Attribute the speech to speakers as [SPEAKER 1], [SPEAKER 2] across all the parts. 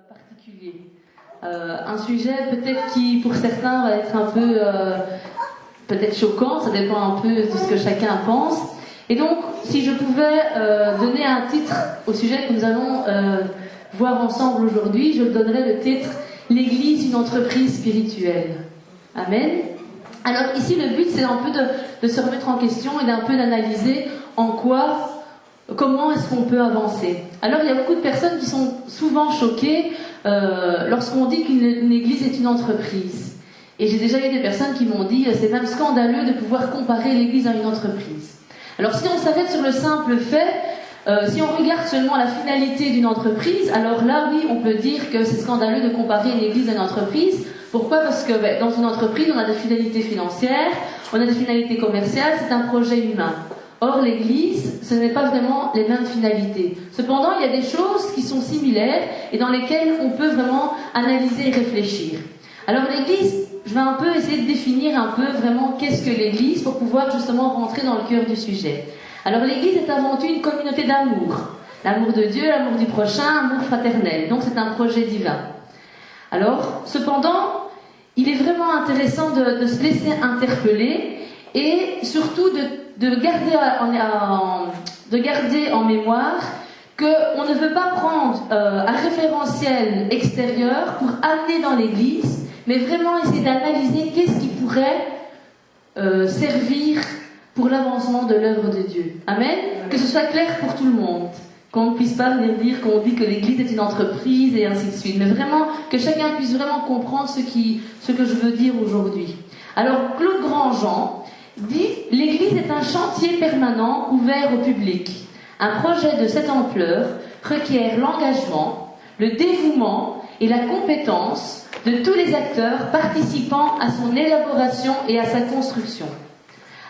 [SPEAKER 1] particulier. Un sujet peut-être qui pour certains va être un peu peut-être choquant, ça dépend un peu de ce que chacun pense. Et donc si je pouvais donner un titre au sujet que nous allons voir ensemble aujourd'hui, je donnerais le titre L'Église, une entreprise spirituelle. Amen. Alors ici le but c'est un peu de se remettre en question et d'un peu d'analyser comment est-ce qu'on peut avancer. Alors il y a beaucoup de personnes qui sont souvent choquées lorsqu'on dit qu'une église est une entreprise. Et j'ai déjà eu des personnes qui m'ont dit c'est même scandaleux de pouvoir comparer l'église à une entreprise. Alors si on s'arrête sur le simple fait, si on regarde seulement la finalité d'une entreprise, alors là oui on peut dire que c'est scandaleux de comparer une église à une entreprise. Pourquoi ? Parce que dans une entreprise on a des finalités financières, on a des finalités commerciales, c'est un projet humain. Or, l'Église, ce n'est pas vraiment les mêmes finalités. Cependant, il y a des choses qui sont similaires et dans lesquelles on peut vraiment analyser et réfléchir. Alors, l'Église, je vais un peu essayer de définir un peu vraiment qu'est-ce que l'Église pour pouvoir justement rentrer dans le cœur du sujet. Alors, l'Église est avant tout une communauté d'amour. L'amour de Dieu, l'amour du prochain, l'amour fraternel. Donc, c'est un projet divin. Alors, cependant, il est vraiment intéressant de se laisser interpeller et surtout de garder en mémoire qu'on ne veut pas prendre un référentiel extérieur pour amener dans l'Église, mais vraiment essayer d'analyser qu'est-ce qui pourrait servir pour l'avancement de l'œuvre de Dieu. Amen. Que ce soit clair pour tout le monde. Qu'on ne puisse pas venir dire qu'on dit que l'Église est une entreprise et ainsi de suite. Mais vraiment, que chacun puisse vraiment comprendre ce que je veux dire aujourd'hui. Alors, Claude Grandjean dit « L'Église est un chantier permanent ouvert au public. Un projet de cette ampleur requiert l'engagement, le dévouement et la compétence de tous les acteurs participant à son élaboration et à sa construction. »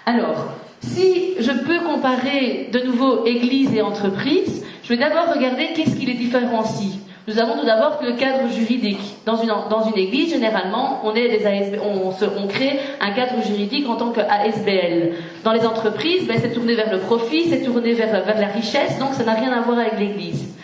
[SPEAKER 1] Alors, si je peux comparer de nouveau Église et entreprise, je vais d'abord regarder qu'est-ce qui les différencie. Nous avons tout d'abord le cadre juridique. Dans une église, généralement, on crée un cadre juridique en tant qu'ASBL. Dans les entreprises, c'est tourné vers le profit, c'est tourné vers la richesse, donc ça n'a rien à voir avec l'église.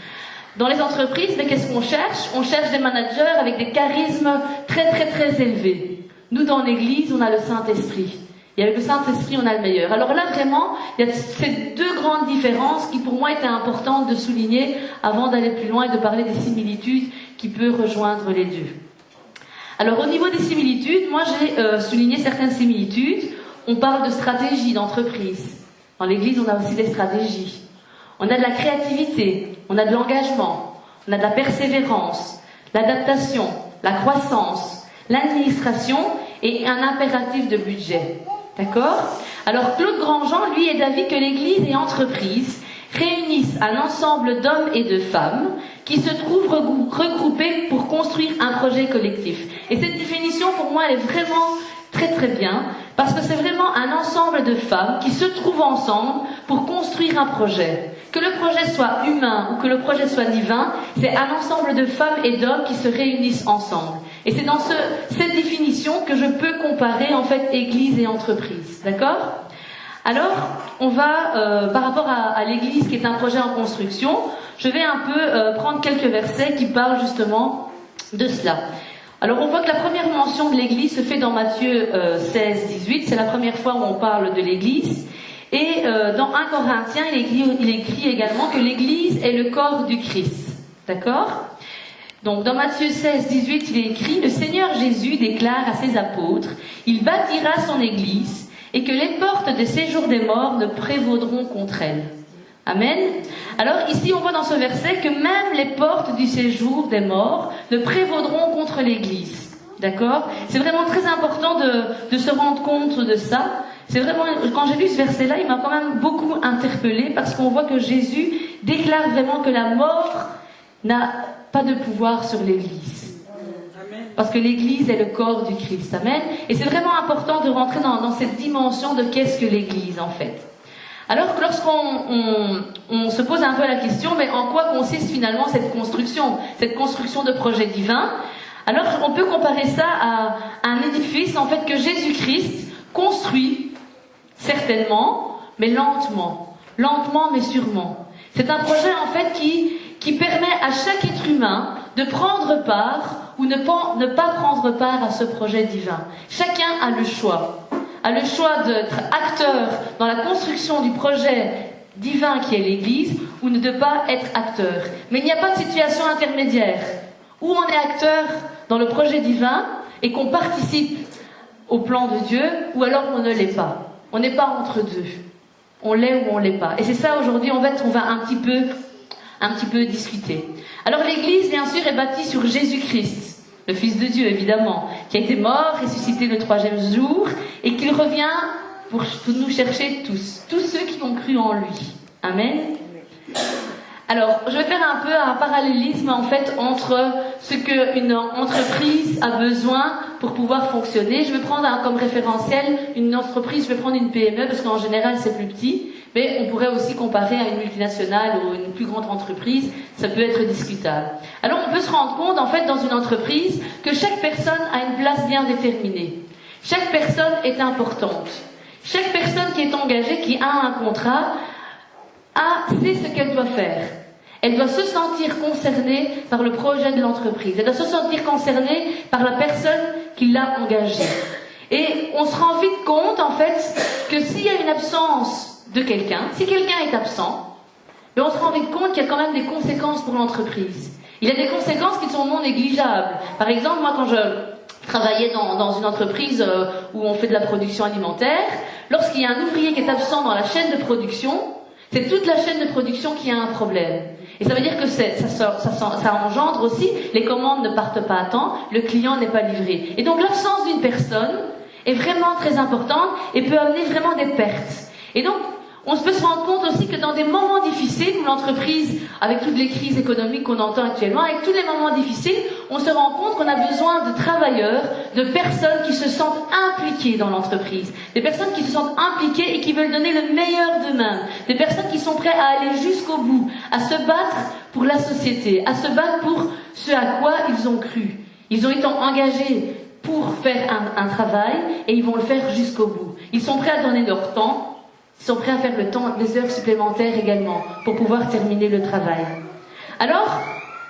[SPEAKER 1] Dans les entreprises, qu'est-ce qu'on cherche ? On cherche des managers avec des charismes très très très élevés. Nous, dans l'église, on a le Saint-Esprit. Et avec le Saint-Esprit, on a le meilleur. Alors là, vraiment, il y a ces deux grandes différences qui, pour moi, étaient importantes de souligner avant d'aller plus loin et de parler des similitudes qui peuvent rejoindre les deux. Alors, au niveau des similitudes, moi, j'ai souligné certaines similitudes. On parle de stratégie d'entreprise. Dans l'Église, on a aussi des stratégies. On a de la créativité, on a de l'engagement, on a de la persévérance, l'adaptation, la croissance, l'administration et un impératif de budget. D'accord ? Alors Claude Grandjean, lui, est d'avis que l'Église et entreprise réunissent un ensemble d'hommes et de femmes qui se trouvent regroupés pour construire un projet collectif. Et cette définition, pour moi, elle est vraiment très très bien, parce que c'est vraiment un ensemble de femmes qui se trouvent ensemble pour construire un projet. Que le projet soit humain ou que le projet soit divin, c'est un ensemble de femmes et d'hommes qui se réunissent ensemble. Et c'est dans cette définition que je peux comparer en fait Église et entreprise. D'accord ? Alors, on va, par rapport à l'Église qui est un projet en construction, je vais un peu prendre quelques versets qui parlent justement de cela. Alors, on voit que la première mention de l'Église se fait dans Matthieu 16, 18. C'est la première fois où on parle de l'Église. Et dans 1 Corinthiens, il écrit également que l'Église est le corps du Christ. D'accord ? Donc dans Matthieu 16, 18, il est écrit « Le Seigneur Jésus déclare à ses apôtres, il bâtira son Église et que les portes des séjours des morts ne prévaudront contre elle. » Amen. Alors ici on voit dans ce verset que même les portes du séjour des morts ne prévaudront contre l'Église. D'accord ? C'est vraiment très important de se rendre compte de ça. C'est vraiment, quand j'ai lu ce verset-là, il m'a quand même beaucoup interpellée parce qu'on voit que Jésus déclare vraiment que la mort n'a pas de pouvoir sur l'Église. Parce que l'Église est le corps du Christ. Amen. Et c'est vraiment important de rentrer dans cette dimension de qu'est-ce que l'Église en fait. Alors que lorsqu'on se pose un peu la question, mais en quoi consiste finalement cette construction de projet divin ? Alors on peut comparer ça à un édifice en fait que Jésus-Christ construit certainement, mais lentement mais sûrement. C'est un projet en fait qui permet à chaque être humain de prendre part ou ne pas prendre part à ce projet divin. Chacun a le choix d'être acteur dans la construction du projet divin qui est l'Église ou de ne pas être acteur. Mais il n'y a pas de situation intermédiaire où on est acteur dans le projet divin et qu'on participe au plan de Dieu, ou alors on ne l'est pas. On n'est pas entre deux. On l'est ou on l'est pas. Et c'est ça aujourd'hui, en fait, on va un petit peu discuter. Alors l'Église, bien sûr, est bâtie sur Jésus-Christ, le Fils de Dieu, évidemment, qui a été mort, ressuscité le 3e jour, et qu'il revient pour nous chercher tous ceux qui ont cru en lui. Amen. Alors, je vais faire un peu un parallélisme, en fait, entre ce qu'une entreprise a besoin pour pouvoir fonctionner. Je vais prendre comme référentiel une entreprise, je vais prendre une PME, parce qu'en général, c'est plus petit. Mais on pourrait aussi comparer à une multinationale ou une plus grande entreprise, ça peut être discutable. Alors on peut se rendre compte, en fait, dans une entreprise, que chaque personne a une place bien déterminée. Chaque personne est importante. Chaque personne qui est engagée, qui a un contrat, sait ce qu'elle doit faire. Elle doit se sentir concernée par le projet de l'entreprise. Elle doit se sentir concernée par la personne qui l'a engagée. Et on se rend vite compte, en fait, que s'il y a une absence de quelqu'un, si quelqu'un est absent, mais on se rend vite compte qu'il y a quand même des conséquences pour l'entreprise. Il y a des conséquences qui sont non négligeables. Par exemple, moi, quand je travaillais dans une entreprise où on fait de la production alimentaire, lorsqu'il y a un ouvrier qui est absent dans la chaîne de production, c'est toute la chaîne de production qui a un problème. Et ça veut dire que ça engendre aussi, les commandes ne partent pas à temps, le client n'est pas livré. Et donc l'absence d'une personne est vraiment très importante et peut amener vraiment des pertes. Et donc, on peut se rendre compte aussi que dans des moments difficiles, où l'entreprise, avec toutes les crises économiques qu'on entend actuellement, avec tous les moments difficiles, on se rend compte qu'on a besoin de travailleurs, de personnes qui se sentent impliquées dans l'entreprise, des personnes qui se sentent impliquées et qui veulent donner le meilleur d'eux-mêmes, des personnes qui sont prêtes à aller jusqu'au bout, à se battre pour la société, à se battre pour ce à quoi ils ont cru. Ils ont été engagés pour faire un travail et ils vont le faire jusqu'au bout. Ils sont prêts à donner leur temps. Ils sont prêts à faire le temps, des heures supplémentaires également, pour pouvoir terminer le travail. Alors,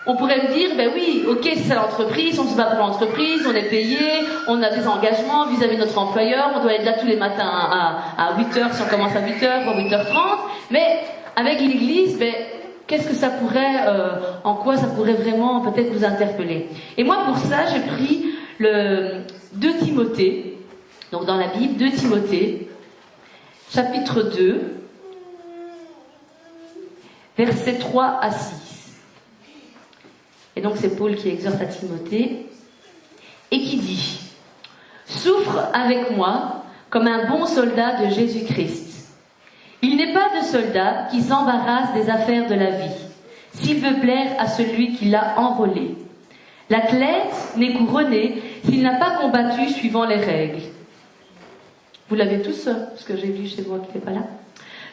[SPEAKER 1] on pourrait me dire, ben oui, ok, c'est ça l'entreprise, on se bat pour l'entreprise, on est payé, on a des engagements vis-à-vis de notre employeur, on doit être là tous les matins à 8h si on commence à 8h ou à 8h30, mais avec l'Église, ben, qu'est-ce que ça pourrait, en quoi ça pourrait vraiment peut-être vous interpeller? Et moi, pour ça, j'ai pris le 2 Timothée, donc dans la Bible, 2 Timothée, chapitre 2, versets 3 à 6. Et donc c'est Paul qui exhorte à Timothée et qui dit « Souffre avec moi comme un bon soldat de Jésus-Christ. Il n'est pas de soldat qui s'embarrasse des affaires de la vie, s'il veut plaire à celui qui l'a enrôlé. L'athlète n'est couronné s'il n'a pas combattu suivant les règles. » Vous l'avez tous, parce que j'ai vu chez moi qui n'est pas là.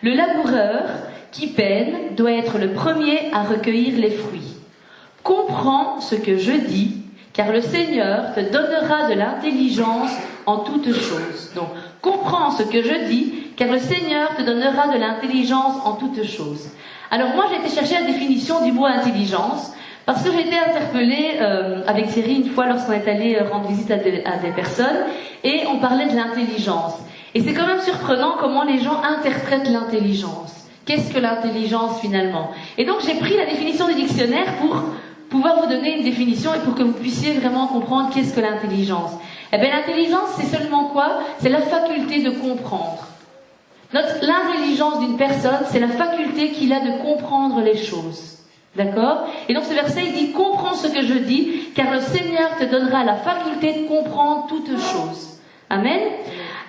[SPEAKER 1] Le laboureur qui peine doit être le premier à recueillir les fruits. Comprends ce que je dis, car le Seigneur te donnera de l'intelligence en toutes choses. Donc, comprends ce que je dis, car le Seigneur te donnera de l'intelligence en toutes choses. Alors moi, j'ai été chercher la définition du mot intelligence, parce que j'ai été interpellée avec Thierry une fois lorsqu'on est allé rendre visite à des personnes, et on parlait de l'intelligence. Et c'est quand même surprenant comment les gens interprètent l'intelligence. Qu'est-ce que l'intelligence finalement? Et donc j'ai pris la définition du dictionnaire pour pouvoir vous donner une définition et pour que vous puissiez vraiment comprendre qu'est-ce que l'intelligence. Eh bien l'intelligence, c'est seulement quoi? C'est la faculté de comprendre. L'intelligence d'une personne, c'est la faculté qu'il a de comprendre les choses. D'accord? Et donc ce verset, il dit « Comprends ce que je dis, car le Seigneur te donnera la faculté de comprendre toutes choses. » Amen?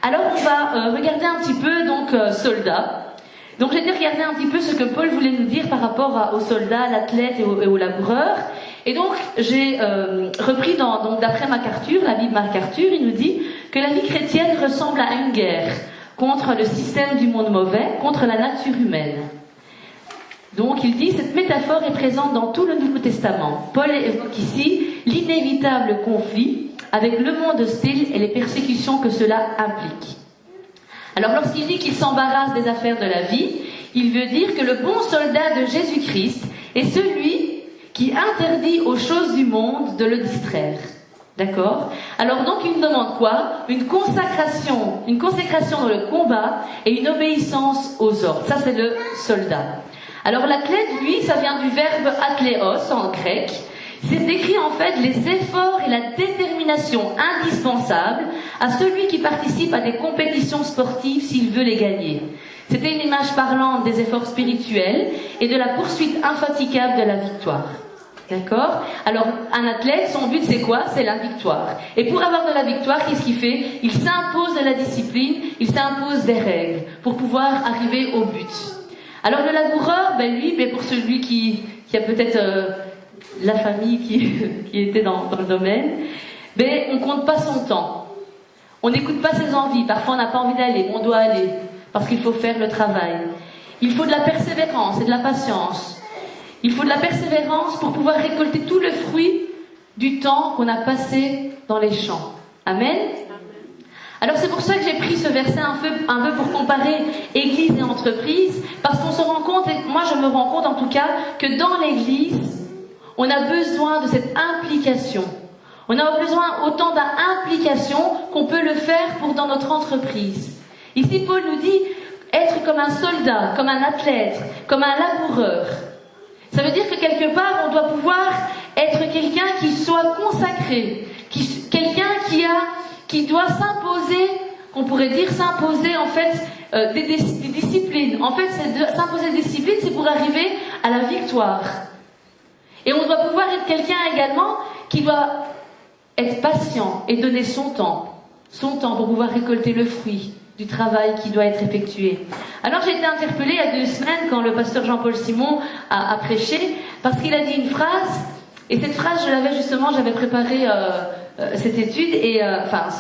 [SPEAKER 1] Alors on va regarder un petit peu, donc, soldats. Donc j'ai été regarder un petit peu ce que Paul voulait nous dire par rapport aux soldats, à l'athlète et aux laboureurs. Et donc j'ai repris d'après MacArthur, la Bible MacArthur, il nous dit que la vie chrétienne ressemble à une guerre contre le système du monde mauvais, contre la nature humaine. Donc il dit, cette métaphore est présente dans tout le Nouveau Testament. Paul évoque ici l'inévitable conflit avec le monde hostile et les persécutions que cela implique. Alors lorsqu'il dit qu'il s'embarrasse des affaires de la vie, il veut dire que le bon soldat de Jésus-Christ est celui qui interdit aux choses du monde de le distraire. D'accord? Alors donc il nous demande quoi? Une consécration dans le combat et une obéissance aux ordres. Ça c'est le soldat. Alors l'athlète, lui, ça vient du verbe athléos en grec. C'est décrit en fait les efforts et la détermination indispensables à celui qui participe à des compétitions sportives s'il veut les gagner. C'était une image parlante des efforts spirituels et de la poursuite infatigable de la victoire. D'accord? Alors, un athlète, son but c'est quoi? C'est la victoire. Et pour avoir de la victoire, qu'est-ce qu'il fait? Il s'impose de la discipline, il s'impose des règles pour pouvoir arriver au but. Alors le laboureur, lui, pour celui qui a peut-être la famille qui était dans le domaine, on compte pas son temps. On n'écoute pas ses envies. Parfois on n'a pas envie d'aller, mais on doit aller parce qu'il faut faire le travail. Il faut de la persévérance et de la patience. Il faut de la persévérance pour pouvoir récolter tout le fruit du temps qu'on a passé dans les champs. Amen. Alors c'est pour ça que j'ai pris ce verset un peu pour comparer Église et entreprise, parce qu'on se rend compte, et moi je me rends compte en tout cas, que dans l'Église, on a besoin de cette implication. On a besoin autant d'implication qu'on peut le faire dans notre entreprise. Ici Paul nous dit être comme un soldat, comme un athlète, comme un laboureur. Ça veut dire que quelque part on doit pouvoir être quelqu'un qui soit consacré, quelqu'un qui doit s'imposer, on pourrait dire s'imposer en fait des disciplines. En fait, s'imposer des disciplines, c'est pour arriver à la victoire. Et on doit pouvoir être quelqu'un également qui doit être patient et donner son temps pour pouvoir récolter le fruit du travail qui doit être effectué. Alors j'ai été interpellée il y a 2 semaines quand le pasteur Jean-Paul Simon a prêché, parce qu'il a dit une phrase, et cette phrase j'avais préparé cette étude et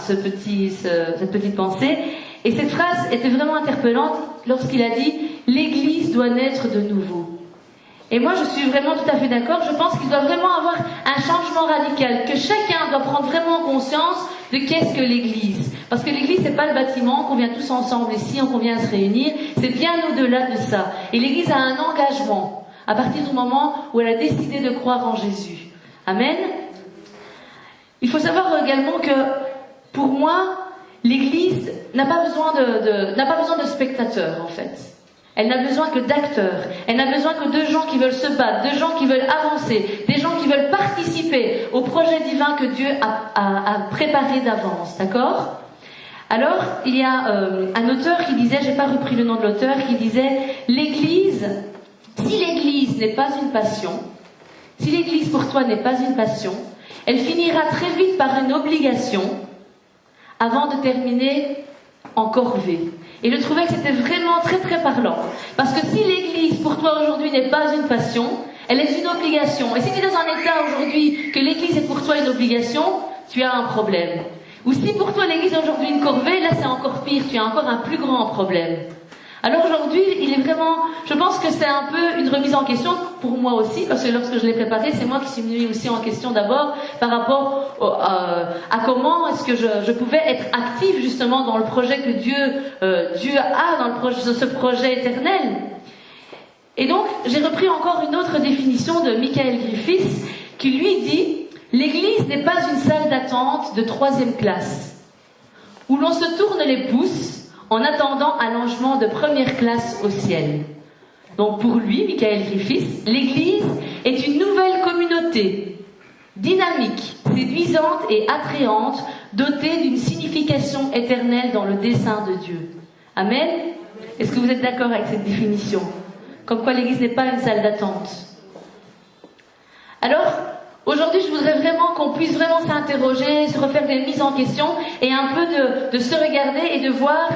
[SPEAKER 1] cette petite pensée, et cette phrase était vraiment interpellante lorsqu'il a dit l'Église doit naître de nouveau. Et moi je suis vraiment tout à fait d'accord. Je pense qu'il doit vraiment avoir un changement radical, que chacun doit prendre vraiment conscience de qu'est-ce que l'Église. Parce que l'Église c'est pas le bâtiment qu'on vient tous ensemble ici, qu'on vient se réunir, c'est bien au-delà de ça. Et l'Église a un engagement à partir du moment où elle a décidé de croire en Jésus. Amen. Il faut savoir également que, pour moi, l'Église n'a pas besoin de spectateurs, en fait. Elle n'a besoin que d'acteurs. Elle n'a besoin que de gens qui veulent se battre, de gens qui veulent avancer, des gens qui veulent participer au projet divin que Dieu a préparé d'avance. D'accord? Alors, il y a un auteur qui disait, j'ai pas repris le nom de l'auteur, qui disait, si l'Église n'est pas une passion, si l'Église pour toi n'est pas une passion, elle finira très vite par une obligation avant de terminer en corvée. Et je trouvais que c'était vraiment très très parlant. Parce que si l'Église pour toi aujourd'hui n'est pas une passion, elle est une obligation. Et si tu es dans un état aujourd'hui que l'Église est pour toi une obligation, tu as un problème. Ou si pour toi l'Église est aujourd'hui une corvée, là c'est encore pire, tu as encore un plus grand problème. Alors aujourd'hui, je pense que c'est un peu une remise en question pour moi aussi, parce que lorsque je l'ai préparé, c'est moi qui suis venue aussi en question d'abord par rapport à comment est-ce que je pouvais être active justement dans le projet que Dieu a dans ce projet éternel. Et donc, j'ai repris encore une autre définition de Michael Griffiths qui lui dit « L'Église n'est pas une salle d'attente de 3e classe, où l'on se tourne les pouces en attendant un logement de 1re classe au ciel. » Donc pour lui, Michael Griffiths, l'Église est une nouvelle communauté, dynamique, séduisante et attrayante, dotée d'une signification éternelle dans le dessein de Dieu. Amen. Est-ce que vous êtes d'accord avec cette définition? Comme quoi l'Église n'est pas une salle d'attente. Alors, aujourd'hui, je voudrais vraiment qu'on puisse vraiment s'interroger, se refaire des mises en question et un peu de se regarder et de voir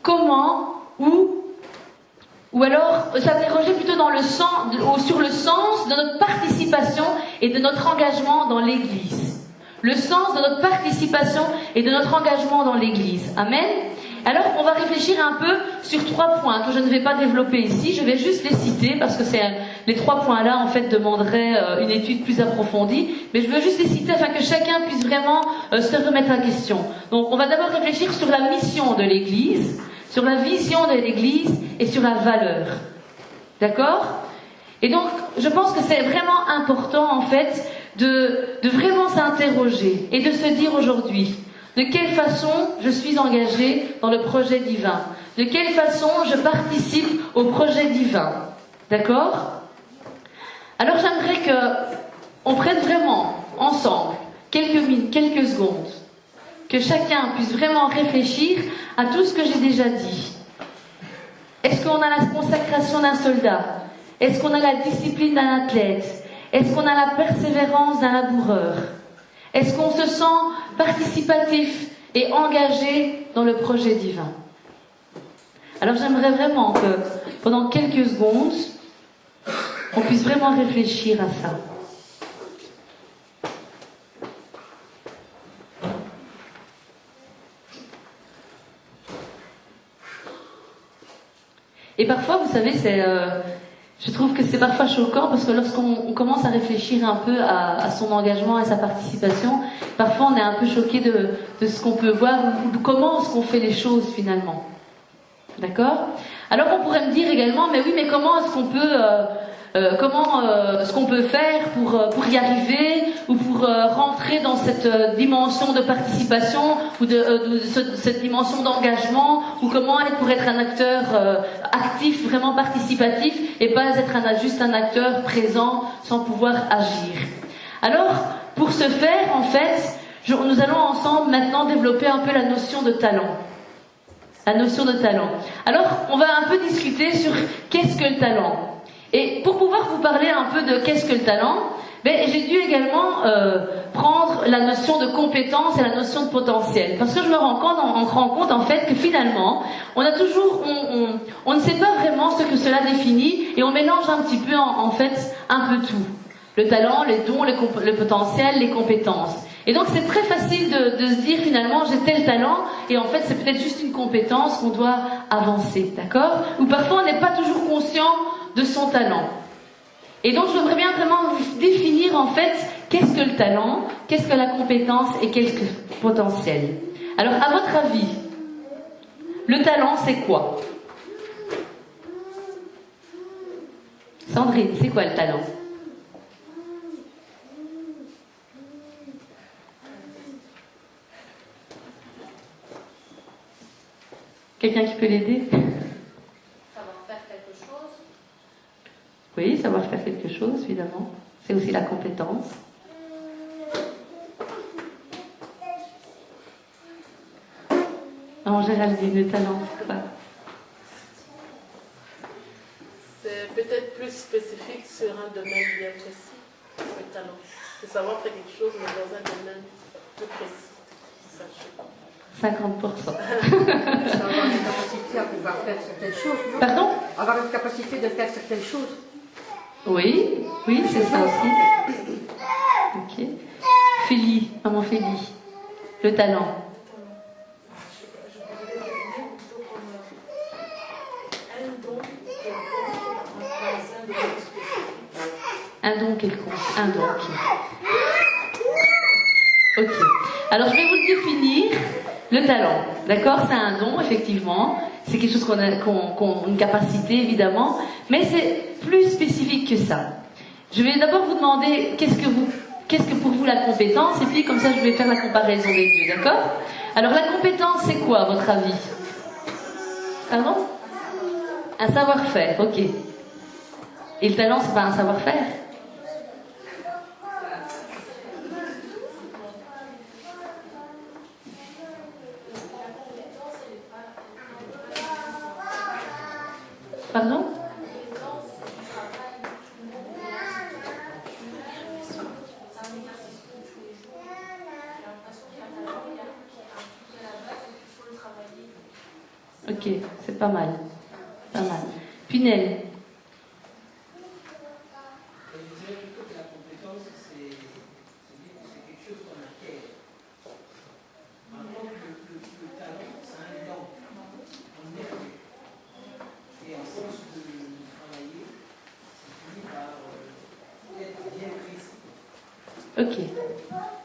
[SPEAKER 1] comment, ou alors s'interroger plutôt sur le sens de notre participation et de notre engagement dans l'Église. Le sens de notre participation et de notre engagement dans l'Église. Amen. Alors, on va réfléchir un peu sur 3 points que je ne vais pas développer ici. Je vais juste les citer parce que les 3 points-là, en fait, demanderaient une étude plus approfondie. Mais je veux juste les citer afin que chacun puisse vraiment se remettre en question. Donc, on va d'abord réfléchir sur la mission de l'Église, sur la vision de l'Église et sur la valeur. D'accord? Et donc, je pense que c'est vraiment important, en fait, de vraiment s'interroger et de se dire aujourd'hui, de quelle façon je suis engagée dans le projet divin? De quelle façon je participe au projet divin? D'accord? Alors j'aimerais qu'on prenne vraiment, ensemble, quelques minutes, quelques secondes, que chacun puisse vraiment réfléchir à tout ce que j'ai déjà dit. Est-ce qu'on a la consacration d'un soldat? Est-ce qu'on a la discipline d'un athlète? Est-ce qu'on a la persévérance d'un laboureur? Est-ce qu'on se sent participatif et engagé dans le projet divin? Alors j'aimerais vraiment que pendant quelques secondes, on puisse vraiment réfléchir à ça. Et parfois, vous savez, je trouve que c'est parfois choquant parce que lorsqu'on commence à réfléchir un peu à son engagement, à sa participation, parfois on est un peu choqué de ce qu'on peut voir ou de comment est-ce qu'on fait les choses finalement. D'accord? Alors on pourrait me dire également, mais oui, mais comment est-ce qu'on peut ce qu'on peut faire pour y arriver ou pour rentrer dans cette dimension de participation ou cette dimension d'engagement, ou comment être pour être un acteur actif, vraiment participatif, et pas être juste un acteur présent sans pouvoir agir. Alors, pour ce faire, en fait, nous allons ensemble maintenant développer un peu la notion de talent. La notion de talent. Alors, on va un peu discuter sur qu'est-ce que le talent. Et pour pouvoir vous parler un peu de qu'est-ce que le talent, j'ai dû également prendre la notion de compétence et la notion de potentiel. Parce que je me rends compte en fait que finalement, on ne sait pas vraiment ce que cela définit et on mélange un petit peu en fait un peu tout. Le talent, les dons, le potentiel, les compétences. Et donc c'est très facile de se dire finalement j'ai tel talent et en fait c'est peut-être juste une compétence qu'on doit avancer, d'accord? Ou parfois on n'est pas toujours conscient de son talent. Et donc j'aimerais bien vraiment définir en fait qu'est-ce que le talent, qu'est-ce que la compétence et qu'est-ce que le potentiel. Alors à votre avis, le talent c'est quoi? Sandrine, c'est quoi le talent? Quelqu'un qui peut l'aider?
[SPEAKER 2] Savoir faire quelque chose.
[SPEAKER 1] Oui, savoir faire quelque chose, évidemment. C'est aussi la compétence. En Géraldine, le talent, c'est quoi?
[SPEAKER 3] C'est peut-être plus spécifique sur un domaine bien précis, le talent. C'est savoir faire quelque chose, mais dans un domaine plus précis. Ça, je sais pas.
[SPEAKER 1] 50%.
[SPEAKER 4] Avoir une capacité à pouvoir faire certaines choses. Non?
[SPEAKER 1] Pardon?
[SPEAKER 4] Avoir une capacité de faire certaines choses.
[SPEAKER 1] Oui, c'est ça aussi. Ok. Félie, maman Félie. Le talent. Un don quelconque. Un don. Ok. Alors je vais vous le définir. Le talent, d'accord, c'est un don, effectivement. C'est quelque chose une capacité, évidemment. Mais c'est plus spécifique que ça. Je vais d'abord vous demander qu'est-ce que pour vous la compétence, et puis comme ça je vais faire la comparaison des deux, d'accord? Alors la compétence, c'est quoi, à votre avis? Pardon? Un savoir-faire, ok. Et le talent, c'est pas un savoir-faire? Pardon? Ok, c'est pas mal. Pas mal. Pinel. Ok,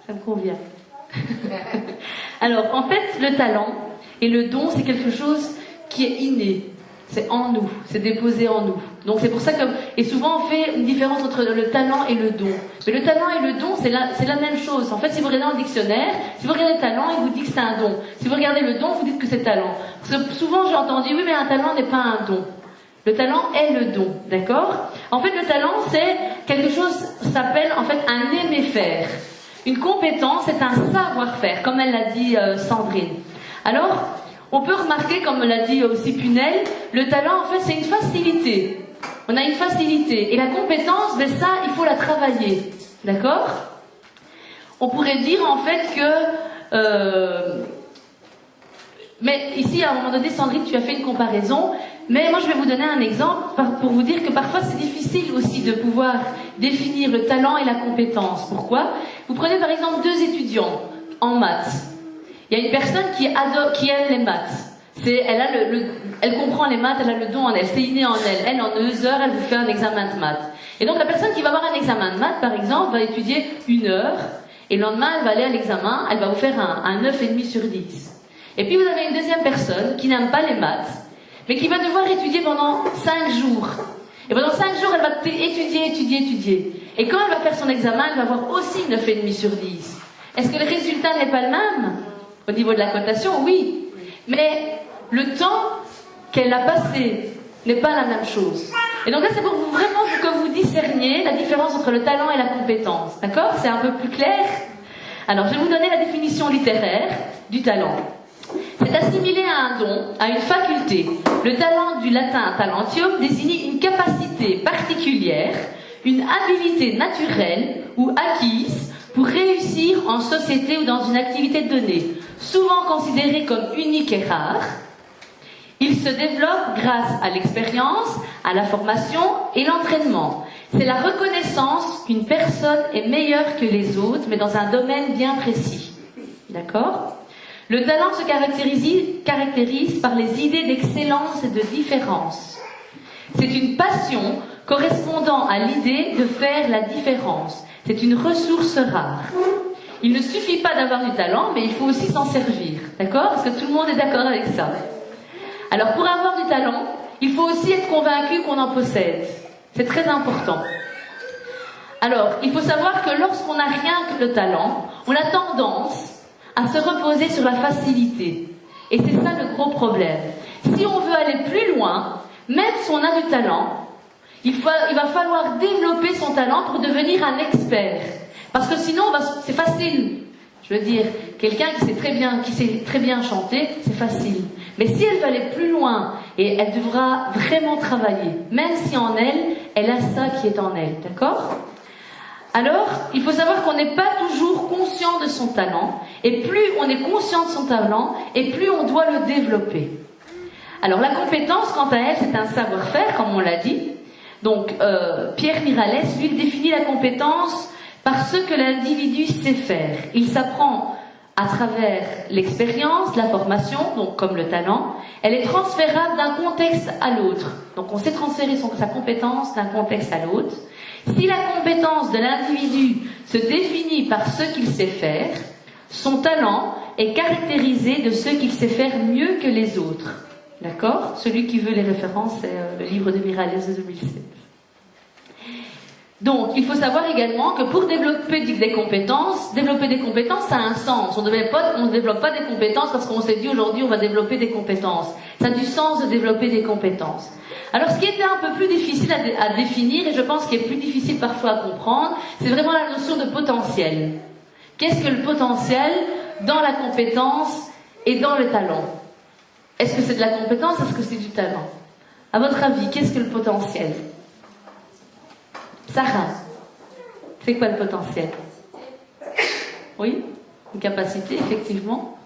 [SPEAKER 1] ça me convient. Alors, en fait, le talent et le don, c'est quelque chose qui est inné. C'est en nous, c'est déposé en nous. Donc c'est pour ça que... Et souvent on fait une différence entre le talent et le don. Mais le talent et le don, c'est la même chose. En fait, si vous regardez dans le dictionnaire, si vous regardez le talent, il vous dit que c'est un don. Si vous regardez le don, vous dites que c'est talent. Parce que souvent j'ai entendu, oui mais un talent n'est pas un don. Le talent est le don, d'accord? En fait, le talent, c'est quelque chose, s'appelle en fait un aimer-faire. Une compétence, c'est un savoir-faire, comme elle l'a dit Sandrine. Alors, on peut remarquer, comme l'a dit aussi Punel, le talent, en fait, c'est une facilité. On a une facilité. Et la compétence, ben ça, il faut la travailler. D'accord? On pourrait dire, en fait, que... mais ici, à un moment donné, Sandrine, tu as fait une comparaison. Mais moi, je vais vous donner un exemple pour vous dire que parfois, c'est difficile aussi de pouvoir définir le talent et la compétence. Pourquoi? Vous prenez, par exemple, 2 étudiants en maths. Il y a une personne qui aime les maths. Elle comprend les maths, elle a le don en elle, c'est inné en elle. Elle, en 2 heures, elle vous fait un examen de maths. Et donc, la personne qui va avoir un examen de maths, par exemple, va étudier 1 heure, et le lendemain, elle va aller à l'examen, elle va vous faire un 9,5 sur 10. Et puis, vous avez une deuxième personne qui n'aime pas les maths, mais qui va devoir étudier pendant 5 jours. Et pendant 5 jours, elle va étudier. Et quand elle va faire son examen, elle va avoir aussi 9,5 sur 10. Est-ce que le résultat n'est pas le même? Au niveau de la cotation, oui. Mais le temps qu'elle a passé n'est pas la même chose. Et donc là, c'est pour vous vraiment que vous discerniez la différence entre le talent et la compétence. D'accord? C'est un peu plus clair? Alors, je vais vous donner la définition littéraire du talent. C'est assimilé à un don, à une faculté. Le talent du latin talentium désigne une capacité particulière, une habilité naturelle ou acquise pour réussir en société ou dans une activité donnée, souvent considérée comme unique et rare. Il se développe grâce à l'expérience, à la formation et l'entraînement. C'est la reconnaissance qu'une personne est meilleure que les autres, mais dans un domaine bien précis. D'accord ? Le talent se caractérise par les idées d'excellence et de différence. C'est une passion correspondant à l'idée de faire la différence. C'est une ressource rare. Il ne suffit pas d'avoir du talent, mais il faut aussi s'en servir. D'accord? Est-ce que tout le monde est d'accord avec ça? Alors, pour avoir du talent, il faut aussi être convaincu qu'on en possède. C'est très important. Alors, il faut savoir que lorsqu'on n'a rien que le talent, on a tendance à se reposer sur la facilité. Et c'est ça le gros problème. Si on veut aller plus loin, même si on a du talent, il va falloir développer son talent pour devenir un expert. Parce que sinon, c'est facile. Je veux dire, quelqu'un qui sait très bien chanter, c'est facile. Mais si elle veut aller plus loin, et elle devra vraiment travailler, même si en elle a ça qui est en elle. D'accord ? Alors, il faut savoir qu'on n'est pas toujours conscient de son talent, et plus on est conscient de son talent, et plus on doit le développer. Alors, la compétence, quant à elle, c'est un savoir-faire, comme on l'a dit. Donc, Pierre Miralles, lui, définit la compétence par ce que l'individu sait faire. Il s'apprend à travers l'expérience, la formation, donc comme le talent. Elle est transférable d'un contexte à l'autre. Donc, on sait transférer sa compétence d'un contexte à l'autre. Si la compétence de l'individu se définit par ce qu'il sait faire, son talent est caractérisé de ce qu'il sait faire mieux que les autres. D'accord ? Celui qui veut les références, c'est le livre de Miralles de 2007. Donc, il faut savoir également que pour développer des compétences, ça a un sens. On ne développe pas des compétences parce qu'on s'est dit aujourd'hui on va développer des compétences. Ça a du sens de développer des compétences. Alors, ce qui était un peu plus difficile à définir, et je pense qu'il est plus difficile parfois à comprendre, c'est vraiment la notion de potentiel. Qu'est-ce que le potentiel dans la compétence et dans le talent ? Est-ce que c'est de la compétence? Est-ce que c'est du talent? À votre avis, qu'est-ce que le potentiel? Sarah, c'est quoi le potentiel? Oui, une capacité, effectivement.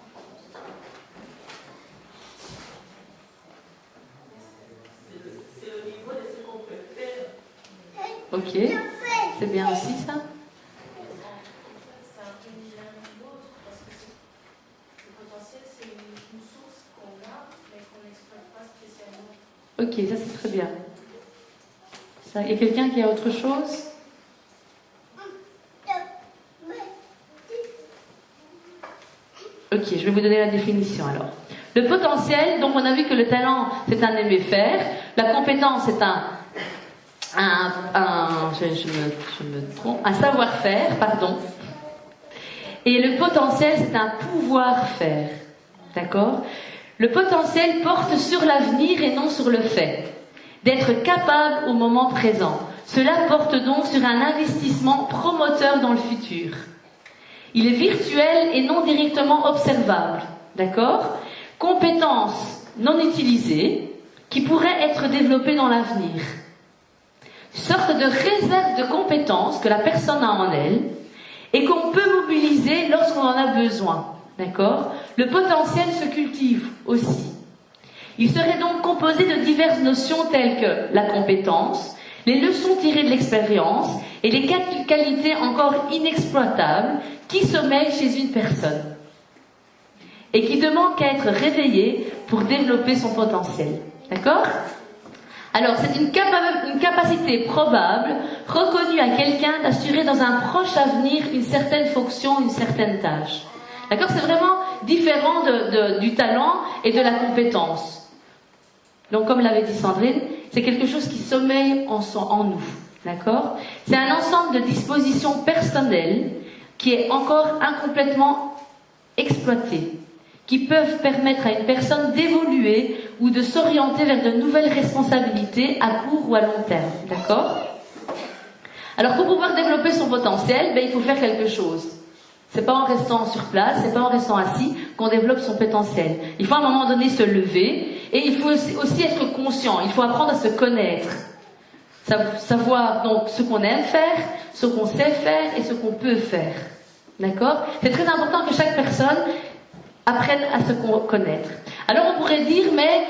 [SPEAKER 3] C'est le niveau de ce qu'on peut faire.
[SPEAKER 1] Ok, c'est bien aussi ça.
[SPEAKER 2] C'est un peu ni l'un ni l'autre, parce que le potentiel, c'est une source qu'on a, mais qu'on n'exploite pas spécialement.
[SPEAKER 1] Ok, ça c'est très bien. Ça, il y a quelqu'un qui a autre chose? Ok, je vais vous donner la définition alors. Le potentiel, donc on a vu que le talent, c'est un aimer faire. La compétence, c'est un savoir-faire, pardon. Et le potentiel, c'est un pouvoir-faire. D'accord ? Le potentiel porte sur l'avenir et non sur le fait. D'être capable au moment présent. Cela porte donc sur un investissement promoteur dans le futur. Il est virtuel et non directement observable. D'accord ? Compétences non utilisées qui pourraient être développées dans l'avenir. Sorte de réserve de compétences que la personne a en elle et qu'on peut mobiliser lorsqu'on en a besoin. D'accord ? Le potentiel se cultive aussi. Il serait donc composé de diverses notions telles que la compétence, les leçons tirées de l'expérience et les qualités encore inexploitables qui sommeillent chez une personne et qui demandent qu'à être réveillées pour développer son potentiel. D'accord ? Alors, c'est une capacité probable, reconnue à quelqu'un d'assurer dans un proche avenir une certaine fonction, une certaine tâche. D'accord ? C'est vraiment différent du talent et de la compétence. Donc, comme l'avait dit Sandrine, c'est quelque chose qui sommeille en nous. D'accord ? C'est un ensemble de dispositions personnelles qui est encore incomplètement exploité, qui peuvent permettre à une personne d'évoluer ou de s'orienter vers de nouvelles responsabilités à court ou à long terme. D'accord ? Alors, pour pouvoir développer son potentiel, il faut faire quelque chose. C'est pas en restant sur place, c'est pas en restant assis qu'on développe son potentiel. Il faut à un moment donné se lever et il faut aussi être conscient. Il faut apprendre à se connaître. Savoir donc ce qu'on aime faire, ce qu'on sait faire et ce qu'on peut faire. D'accord ? C'est très important que chaque personne apprenne à se connaître. Alors on pourrait dire, mais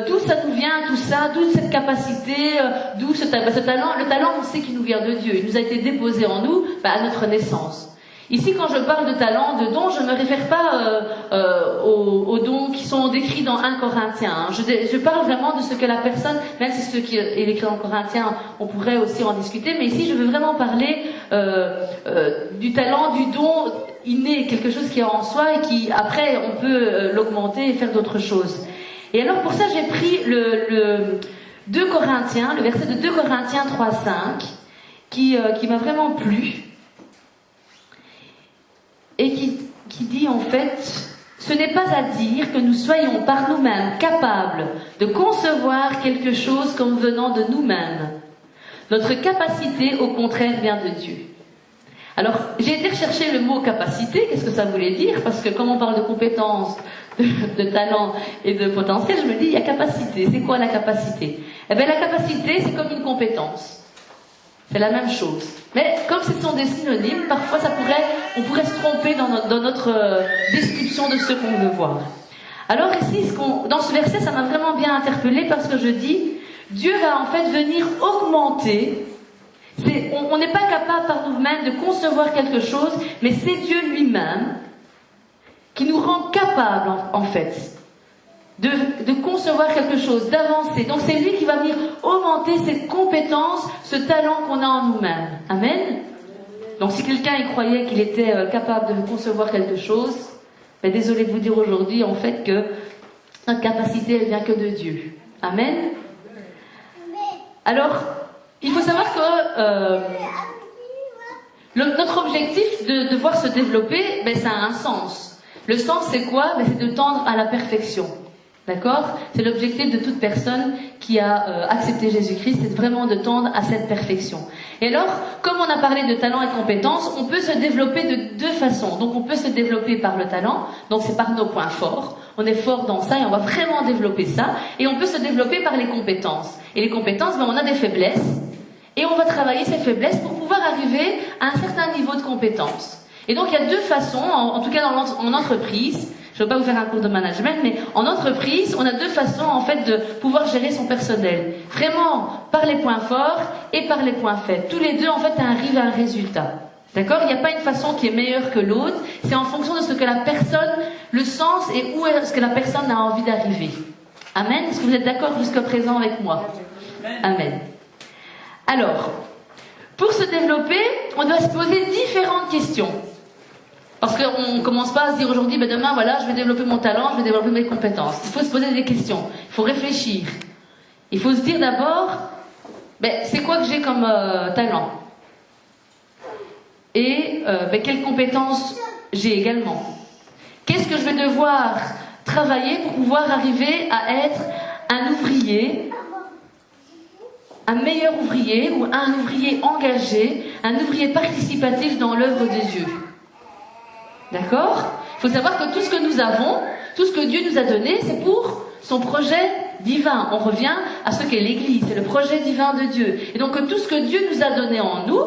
[SPEAKER 1] d'où ça nous vient, tout ça, d'où cette capacité, d'où ce talent ? Le talent, on sait qu'il nous vient de Dieu. Il nous a été déposé en nous à notre naissance. Ici, quand je parle de talent, de dons, je ne me réfère pas aux dons qui sont décrits dans 1 Corinthiens. Je parle vraiment de ce que la personne, même si ce qui est écrit en Corinthiens, on pourrait aussi en discuter, mais ici, je veux vraiment parler du talent, du don inné, quelque chose qui est en soi et qui, après, on peut l'augmenter et faire d'autres choses. Et alors, pour ça, j'ai pris le 2 Corinthiens, le verset de 2 Corinthiens 3,5, qui m'a vraiment plu. Et qui dit en fait, ce n'est pas à dire que nous soyons par nous-mêmes capables de concevoir quelque chose comme venant de nous-mêmes. Notre capacité, au contraire, vient de Dieu. Alors, j'ai été rechercher le mot capacité, qu'est-ce que ça voulait dire ? Parce que comme on parle de compétences, de talent et de potentiel, je me dis, il y a capacité. C'est quoi la capacité ? Eh bien, la capacité, c'est comme une compétence. C'est la même chose. Mais comme ce sont des synonymes, parfois on pourrait se tromper dans notre description de ce qu'on veut voir. Alors ici, dans ce verset, ça m'a vraiment bien interpellée parce que je dis, Dieu va en fait venir augmenter. On n'est pas capable par nous-mêmes de concevoir quelque chose, mais c'est Dieu lui-même qui nous rend capables en fait de concevoir quelque chose, d'avancer. Donc c'est lui qui va venir augmenter cette compétence, ce talent qu'on a en nous-mêmes. Amen. Donc si quelqu'un y croyait qu'il était capable de concevoir quelque chose, désolé de vous dire aujourd'hui en fait que notre capacité elle vient que de Dieu. Amen. Alors, il faut savoir que notre objectif de voir se développer, ça a un sens. Le sens c'est quoi ? C'est de tendre à la perfection. D'accord ? C'est l'objectif de toute personne qui a accepté Jésus-Christ, c'est vraiment de tendre à cette perfection. Et alors, comme on a parlé de talent et compétences, on peut se développer de deux façons. Donc on peut se développer par le talent, donc c'est par nos points forts. On est fort dans ça et on va vraiment développer ça. Et on peut se développer par les compétences. Et les compétences, on a des faiblesses. Et on va travailler ces faiblesses pour pouvoir arriver à un certain niveau de compétence. Et donc il y a deux façons, en tout cas en entreprise. Je ne veux pas vous faire un cours de management, mais en entreprise, on a deux façons en fait de pouvoir gérer son personnel. Vraiment par les points forts et par les points faibles. Tous les deux en fait arrivent à un résultat. D'accord ? Il n'y a pas une façon qui est meilleure que l'autre. C'est en fonction de ce que la personne, le sens et où est-ce que la personne a envie d'arriver. Amen ? Est-ce que vous êtes d'accord jusqu'à présent avec moi ? Amen. Alors, pour se développer, on doit se poser différentes questions. Parce qu'on ne commence pas à se dire aujourd'hui, ben demain, voilà, je vais développer mon talent, je vais développer mes compétences. Il faut se poser des questions, il faut réfléchir. Il faut se dire d'abord, ben, c'est quoi que j'ai comme talent? Et quelles compétences j'ai également? Qu'est-ce que je vais devoir travailler pour pouvoir arriver à être un ouvrier, un meilleur ouvrier ou un ouvrier engagé, un ouvrier participatif dans l'œuvre de Dieu? D'accord? Il faut savoir que tout ce que nous avons, tout ce que Dieu nous a donné, c'est pour son projet divin. On revient à ce qu'est l'Église, c'est le projet divin de Dieu. Et donc tout ce que Dieu nous a donné en nous,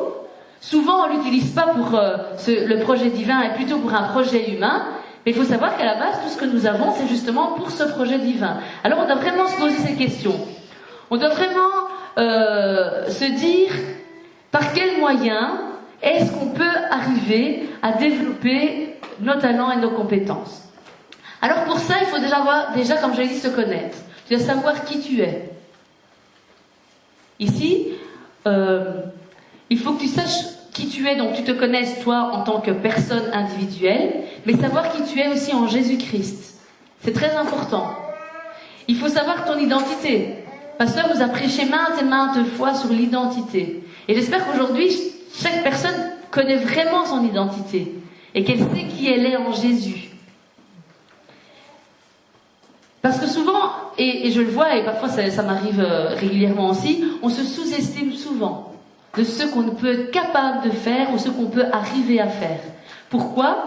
[SPEAKER 1] souvent on ne l'utilise pas pour le projet divin et plutôt pour un projet humain. Mais il faut savoir qu'à la base, tout ce que nous avons, c'est justement pour ce projet divin. Alors on doit vraiment se poser ces questions. On doit vraiment se dire par quels moyens est-ce qu'on peut arriver à développer nos talents et nos compétences. Alors pour ça, il faut déjà comme je l'ai dit, se connaître. Tu dois savoir qui tu es. Ici, il faut que tu saches qui tu es, donc tu te connaisses toi en tant que personne individuelle, mais savoir qui tu es aussi en Jésus-Christ. C'est très important. Il faut savoir ton identité. Pasteur nous a prêché maintes et maintes fois sur l'identité. Et j'espère qu'aujourd'hui, chaque personne connaît vraiment son identité et qu'elle sait qui elle est en Jésus. Parce que souvent, et je le vois, et parfois ça m'arrive régulièrement aussi, on se sous-estime souvent de ce qu'on peut être capable de faire ou ce qu'on peut arriver à faire. Pourquoi?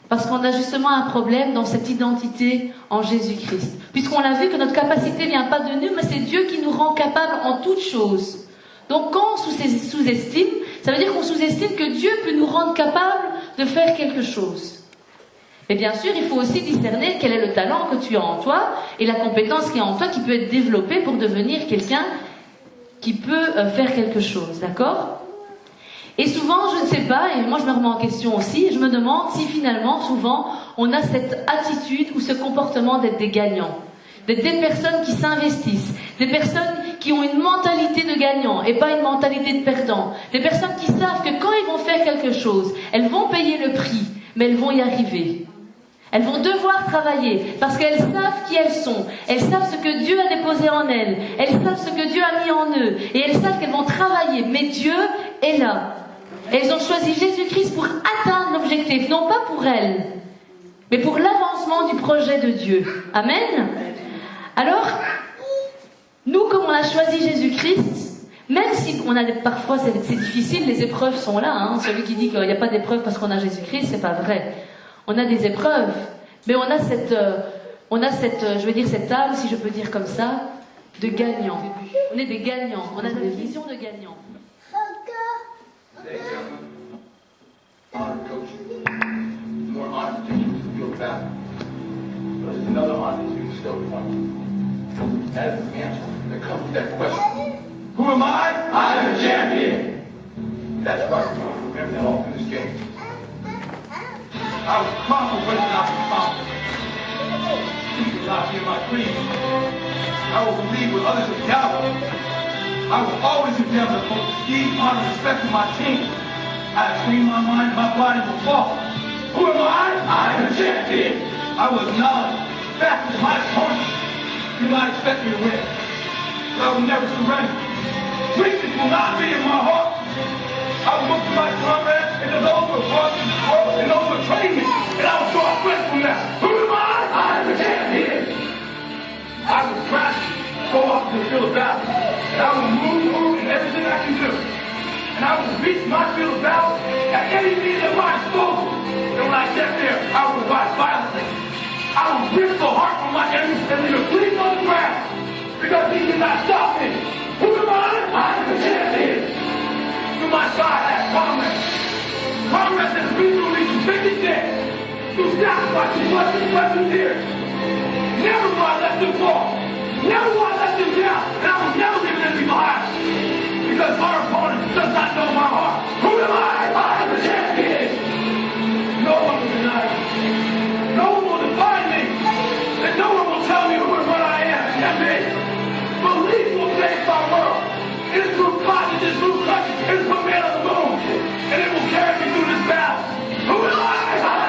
[SPEAKER 1] Parce qu'on a justement un problème dans cette identité en Jésus-Christ. Puisqu'on l'a vu que notre capacité ne vient pas de nous, mais c'est Dieu qui nous rend capables en toutes choses. Donc quand on sous-estime, ça veut dire qu'on sous-estime que Dieu peut nous rendre capables de faire quelque chose. Et bien sûr, il faut aussi discerner quel est le talent que tu as en toi et la compétence qui est en toi qui peut être développée pour devenir quelqu'un qui peut faire quelque chose, d'accord? Et souvent, je ne sais pas, et moi je me remets en question aussi, et je me demande si finalement, souvent, on a cette attitude ou ce comportement d'être des gagnants, d'être des personnes qui s'investissent, des personnes qui ont une mentalité de gagnant et pas une mentalité de perdant, des personnes qui savent que quand ils vont faire quelque chose, elles vont payer le prix, mais elles vont y arriver. Elles vont devoir travailler parce qu'elles savent qui elles sont. Elles savent ce que Dieu a déposé en elles. Elles savent ce que Dieu a mis en eux. Et elles savent qu'elles vont travailler. Mais Dieu est là. Elles ont choisi Jésus-Christ pour atteindre l'objectif. Non pas pour elles, mais pour l'avancement du projet de Dieu. Amen. Alors, nous, comme on a choisi Jésus-Christ, même si on a parfois c'est difficile, les épreuves sont là. Hein. Celui qui dit qu'il n'y a pas d'épreuves parce qu'on a Jésus-Christ, c'est pas vrai. On a des épreuves, mais on a cette, je veux dire, cette âme, si je peux dire comme ça, de gagnant. On est des gagnants. On a une vision de gagnant.
[SPEAKER 5] Who am I? I'm a champion. That's right. Remember that all through this game. I was conquered when I was found. Jesus not hear my plea. I will believe what others have doubted. I will always endeavor to both esteem, honor, and respect for my team. I have trained my mind and my body will fall. Who am I? I'm a champion. I will acknowledge the fact that my opponent do not expect me to win. But I will never surrender. Weakness will not be in my heart. I will look to my comrades and to those who have brought me to this world and those who have trained me, and I will draw strength from them. Who am I? I'm a champion. I will crash, go off to the field of battle, and I will move in everything I can do. And I will reach my field of battle at any means at my disposal. And when I get there, I will rise violently. I will rip the heart from my enemies and leave a bleeding on the ground, because he cannot stop me. Who am I? I'm a champion. To my side, I have comrades. Comrades that have been through these wicked days, through sacrifices, blood, sweat, and tears. Never will I let them fall. Never will I let them down. And I will never leave an enemy behind. Because our opponent does not know my heart. Who am I? I am a champion. No one will deny me. No one will define me. And no one will tell me who and what I am. And me. Belief will save my world. It is through God, it is through Christ, it is the man of the moon. And it will carry me through this battle. Who am I?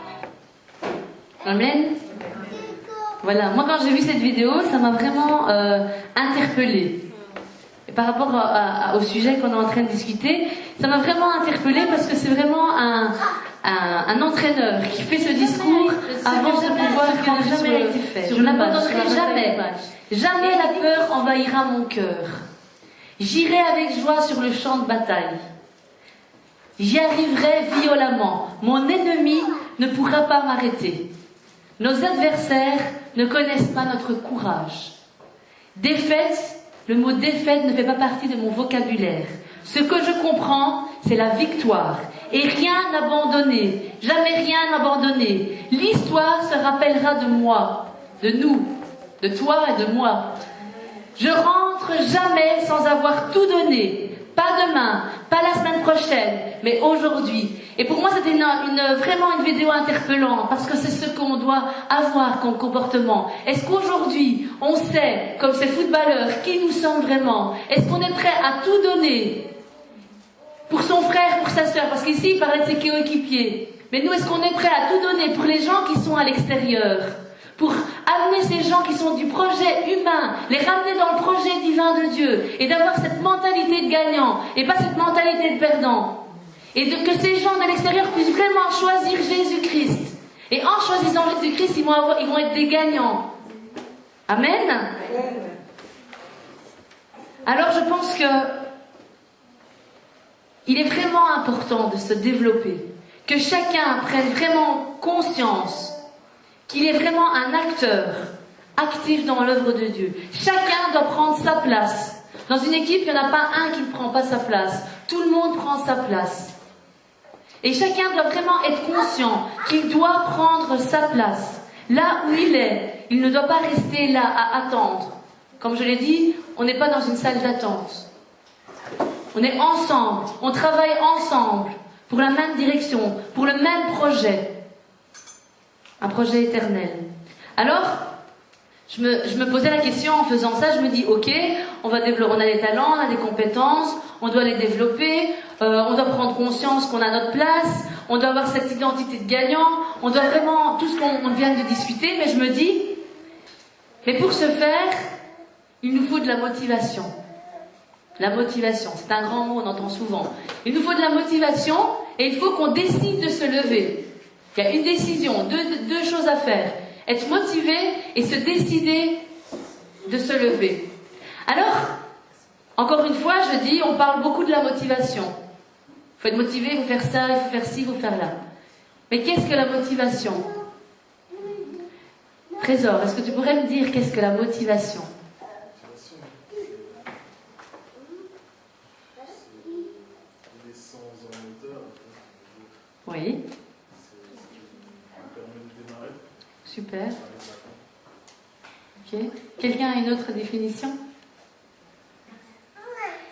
[SPEAKER 1] Amen. Voilà, moi quand j'ai vu cette vidéo, ça m'a vraiment interpellée. Et par rapport au sujet qu'on est en train de discuter, ça m'a vraiment interpellée parce que c'est vraiment un entraîneur qui fait ce discours avant de pouvoir rentrer sur je n'abandonnerai jamais. Jamais la peur envahira mon cœur. J'irai avec joie sur le champ de bataille. J'y arriverai violemment. Mon ennemi ne pourra pas m'arrêter. Nos adversaires ne connaissent pas notre courage. Défaite, le mot défaite ne fait pas partie de mon vocabulaire. Ce que je comprends, c'est la victoire. Et rien n'abandonner, jamais rien n'abandonner. L'histoire se rappellera de moi, de nous, de toi et de moi. Je rentre jamais sans avoir tout donné. Pas demain, pas la semaine prochaine, mais aujourd'hui. Et pour moi, c'était vraiment une vidéo interpellante, parce que c'est ce qu'on doit avoir comme comportement. Est-ce qu'aujourd'hui, on sait, comme ces footballeurs, qui nous sommes vraiment? Est-ce qu'on est prêt à tout donner pour son frère, pour sa sœur? Parce qu'ici, il parlait de ses coéquipiers. Mais nous, est-ce qu'on est prêt à tout donner pour les gens qui sont à l'extérieur? Pour amener ces gens qui sont du projet humain, les ramener dans le projet divin de Dieu, et d'avoir cette mentalité de gagnant, et pas cette mentalité de perdant. Et que ces gens de l'extérieur puissent vraiment choisir Jésus-Christ. Et en choisissant Jésus-Christ, ils vont être des gagnants. Amen. Alors je pense que il est vraiment important de se développer, que chacun prenne vraiment conscience qu'il est vraiment un acteur actif dans l'œuvre de Dieu. Chacun doit prendre sa place. Dans une équipe, il n'y en a pas un qui ne prend pas sa place. Tout le monde prend sa place. Et chacun doit vraiment être conscient qu'il doit prendre sa place. Là où il est, il ne doit pas rester là à attendre. Comme je l'ai dit, on n'est pas dans une salle d'attente. On est ensemble, on travaille ensemble pour la même direction, pour le même projet. Un projet éternel. Alors, je me posais la question en faisant ça, je me dis, ok, on a des talents, on a des compétences, on doit les développer, on doit prendre conscience qu'on a notre place, on doit avoir cette identité de gagnant, on doit vraiment, tout ce qu'on vient de discuter, mais je me dis, mais pour ce faire, il nous faut de la motivation. La motivation, c'est un grand mot, on entend souvent. Il nous faut de la motivation et il faut qu'on décide de se lever. Il y a une décision, deux choses à faire. Être motivé et se décider de se lever. Alors, encore une fois, je dis, on parle beaucoup de la motivation. Il faut être motivé, il faut faire ça, il faut faire ci, il faut faire là. Mais qu'est-ce que la motivation? Trésor, est-ce que tu pourrais me dire qu'est-ce que la motivation? Oui. Super. Ok. Quelqu'un a une autre définition?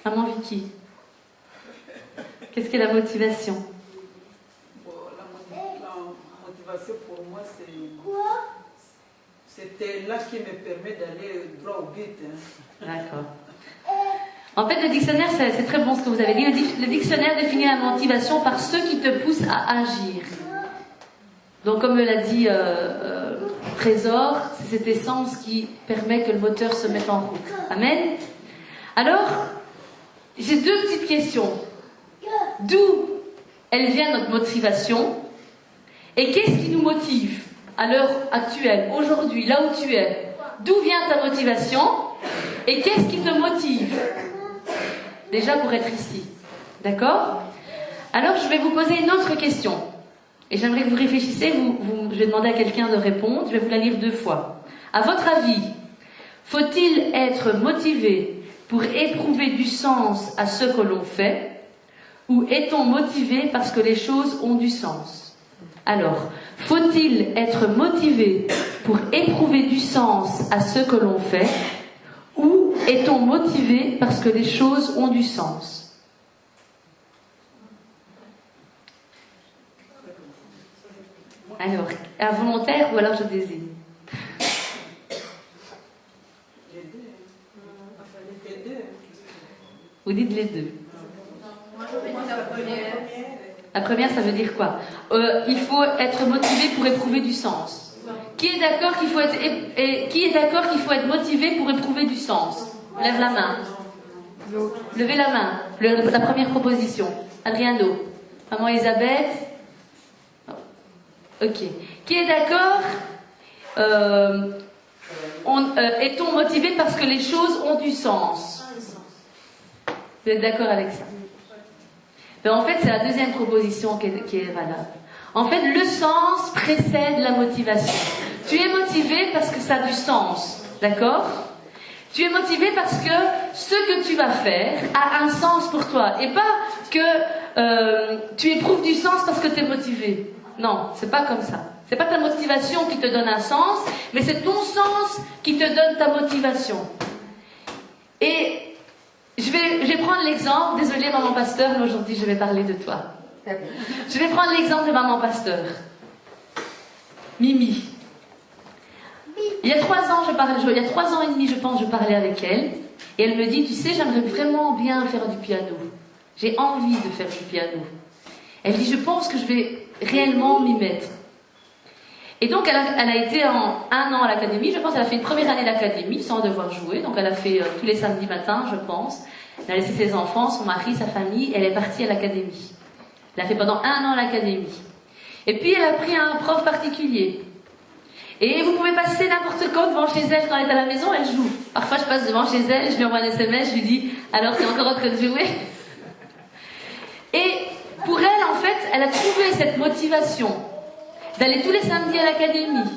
[SPEAKER 1] Maman Vicky. Qu'est-ce que la motivation?
[SPEAKER 6] Bon, la motivation pour moi, c'était là qui me permet d'aller droit au but. Hein.
[SPEAKER 1] D'accord. En fait, le dictionnaire, c'est très bon ce que vous avez dit. Le dictionnaire définit la motivation par ceux qui te poussent à agir. Donc, comme l'a dit Trésor, c'est cette essence qui permet que le moteur se mette en route. Amen. Alors, j'ai deux petites questions. D'où elle vient notre motivation? Et qu'est-ce qui nous motive à l'heure actuelle, aujourd'hui, là où tu es, d'où vient ta motivation et qu'est-ce qui te motive déjà pour être ici. D'accord? Alors je vais vous poser une autre question. Et j'aimerais que vous réfléchissiez, je vais demander à quelqu'un de répondre, je vais vous la lire 2 fois. À votre avis, faut-il être motivé pour éprouver du sens à ce que l'on fait, ou est-on motivé parce que les choses ont du sens? Alors, faut-il être motivé pour éprouver du sens à ce que l'on fait, ou est-on motivé parce que les choses ont du sens? Alors, involontaire ou alors je désigne? Vous dites les deux. La première, ça veut dire quoi? Il faut être motivé pour éprouver du sens. Qui est d'accord qu'il faut être motivé pour éprouver du sens? Lève la main. Levez la main. La première proposition. Adriano. Maman Elisabeth. Ok. Qui est d'accord? Est-on motivé parce que les choses ont du sens? Vous êtes d'accord avec ça? Ben en fait, c'est la deuxième proposition qui est valable. En fait, le sens précède la motivation. Tu es motivé parce que ça a du sens. D'accord? Tu es motivé parce que ce que tu vas faire a un sens pour toi. Et pas que tu éprouves du sens parce que tu es motivé. Non, c'est pas comme ça. C'est pas ta motivation qui te donne un sens, mais c'est ton sens qui te donne ta motivation. Et je vais prendre l'exemple, désolée maman pasteur, mais aujourd'hui je vais parler de toi. Je vais prendre l'exemple de maman pasteur. Mimi. Il y a 3 ans, il y a 3 ans et demi, je pense, je parlais avec elle, et elle me dit, tu sais, j'aimerais vraiment bien faire du piano. J'ai envie de faire du piano. Elle dit, je pense que je vais réellement m'y mettre. Et donc, elle a été en 1 an à l'académie. Je pense qu'elle a fait une première année d'académie sans devoir jouer. Donc, elle a fait tous les samedis matins, je pense. Elle a laissé ses enfants, son mari, sa famille. Elle est partie à l'académie. Elle a fait pendant 1 an à l'académie. Et puis, elle a pris un prof particulier. Et vous pouvez passer n'importe quand devant chez elle quand elle est à la maison, elle joue. Parfois, je passe devant chez elle, je lui envoie un SMS, je lui dis « Alors, tu es encore en train de jouer ?» Et pour elle, en fait, elle a trouvé cette motivation d'aller tous les samedis à l'académie,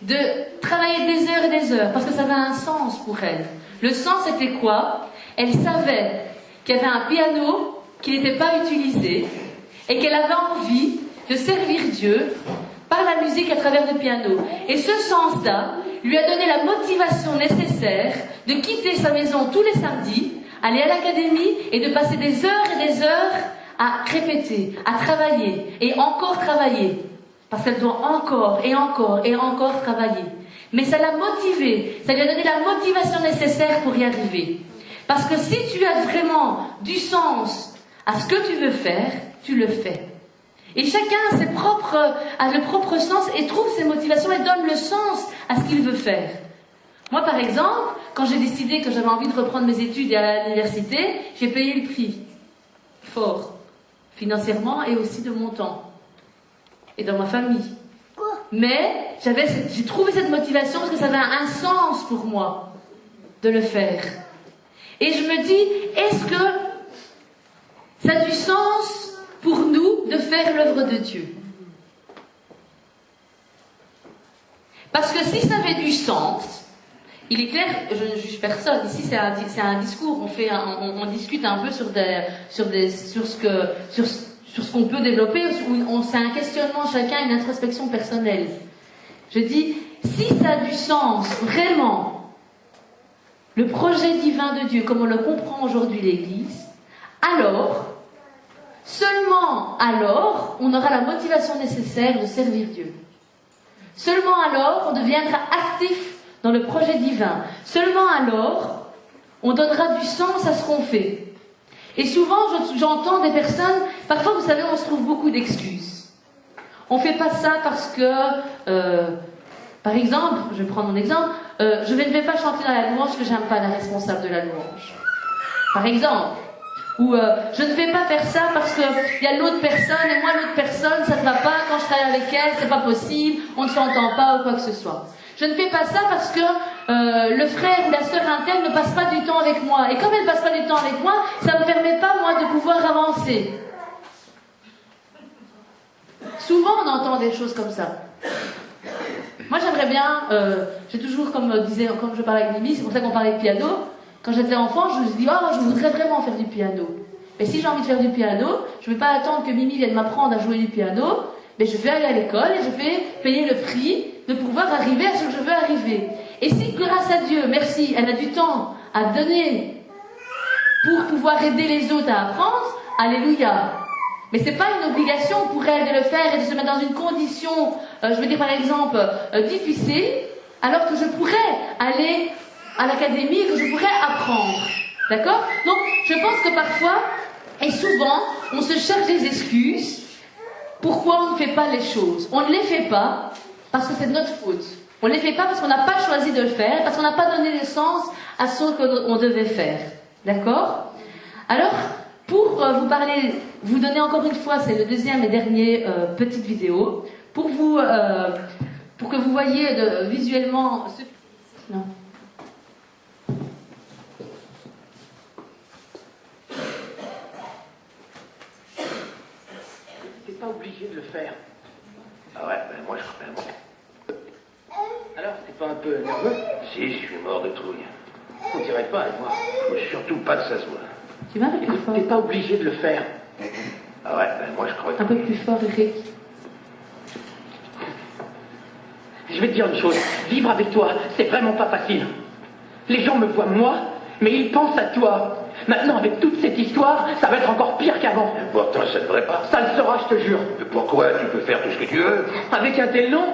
[SPEAKER 1] de travailler des heures et des heures, parce que ça avait un sens pour elle. Le sens, c'était quoi? Elle savait qu'il y avait un piano qui n'était pas utilisé et qu'elle avait envie de servir Dieu par la musique à travers le piano. Et ce sens-là lui a donné la motivation nécessaire de quitter sa maison tous les samedis, aller à l'académie et de passer des heures et des heures à répéter, à travailler et encore travailler. Parce qu'elle doit encore et encore et encore travailler. Mais ça l'a motivée, ça lui a donné la motivation nécessaire pour y arriver. Parce que si tu as vraiment du sens à ce que tu veux faire, tu le fais. Et chacun a le propre sens et trouve ses motivations et donne le sens à ce qu'il veut faire. Moi, par exemple, quand j'ai décidé que j'avais envie de reprendre mes études à l'université, j'ai payé le prix. Fort. Financièrement et aussi de mon temps. Et dans ma famille. Mais j'ai trouvé cette motivation parce que ça avait un sens pour moi de le faire. Et je me dis, est-ce que ça a du sens pour nous de faire l'œuvre de Dieu? Parce que si ça avait du sens, il est clair, je ne juge personne, ici c'est un discours, on discute un peu sur ce qu'on peut développer, c'est un questionnement chacun, une introspection personnelle. Je dis, si ça a du sens, vraiment, le projet divin de Dieu, comme on le comprend aujourd'hui l'Église, alors, seulement alors, on aura la motivation nécessaire de servir Dieu. Seulement alors, on deviendra actif dans le projet divin. Seulement alors, on donnera du sens à ce qu'on fait. Et souvent, j'entends des personnes, parfois, vous savez, on se trouve beaucoup d'excuses. On ne fait pas ça parce que, par exemple, je vais prendre mon exemple, je ne vais pas chanter dans la louange parce que j'aime pas la responsable de la louange. Par exemple. Ou je ne vais pas faire ça parce qu'il y a l'autre personne, et moi l'autre personne, ça ne va pas, quand je travaille avec elle, c'est pas possible, on ne s'entend pas ou quoi que ce soit. Je ne fais pas ça parce que le frère ou la sœur interne ne passe pas du temps avec moi. Et comme elle ne passe pas du temps avec moi, ça ne me permet pas, moi, de pouvoir avancer. Souvent, on entend des choses comme ça. Moi, j'aimerais bien, j'ai toujours, comme je parlais avec Mimi, c'est pour ça qu'on parlait de piano. Quand j'étais enfant, je me suis dit, oh, je voudrais vraiment faire du piano. Mais si j'ai envie de faire du piano, je ne vais pas attendre que Mimi vienne m'apprendre à jouer du piano, mais je vais aller à l'école et je vais payer le prix de pouvoir arriver à ce que je veux arriver. Et si, grâce à Dieu, merci, elle a du temps à donner pour pouvoir aider les autres à apprendre, alléluia. Mais c'est pas une obligation pour elle de le faire et de se mettre dans une condition, je veux dire par exemple, difficile, alors que je pourrais aller à l'académie et que je pourrais apprendre. D'accord? Donc, je pense que parfois, et souvent, on se cherche des excuses. Pourquoi on ne fait pas les choses? On ne les fait pas parce que c'est de notre faute. On ne les fait pas parce qu'on n'a pas choisi de le faire, parce qu'on n'a pas donné le sens à ce qu'on devait faire. D'accord? Alors, pour vous donner encore une fois, c'est le deuxième et dernier petite vidéo, pour que vous voyez visuellement ce... Non.
[SPEAKER 7] Pas obligé de le faire. Ah ouais, ben moi je ferais bon. Alors, t'es pas un peu nerveux? Si, je suis mort de trouille. On dirait pas, et moi. Faut surtout pas que ça se voit.
[SPEAKER 1] Tu vas un peu plus fort.
[SPEAKER 7] T'es pas obligé de le faire. Ah ouais, ben moi je crois que...
[SPEAKER 1] Un peu plus fort, Eric.
[SPEAKER 7] Je vais te dire une chose. Vivre avec toi, c'est vraiment pas facile. Les gens me voient moi, mais ils pensent à toi. Maintenant, avec toute cette histoire, ça va être encore pire qu'avant.
[SPEAKER 5] Pourtant, ça ne devrait pas.
[SPEAKER 7] Ça le sera, je te jure.
[SPEAKER 5] Mais pourquoi? Tu peux faire tout ce que tu veux.
[SPEAKER 7] Avec un tel nom,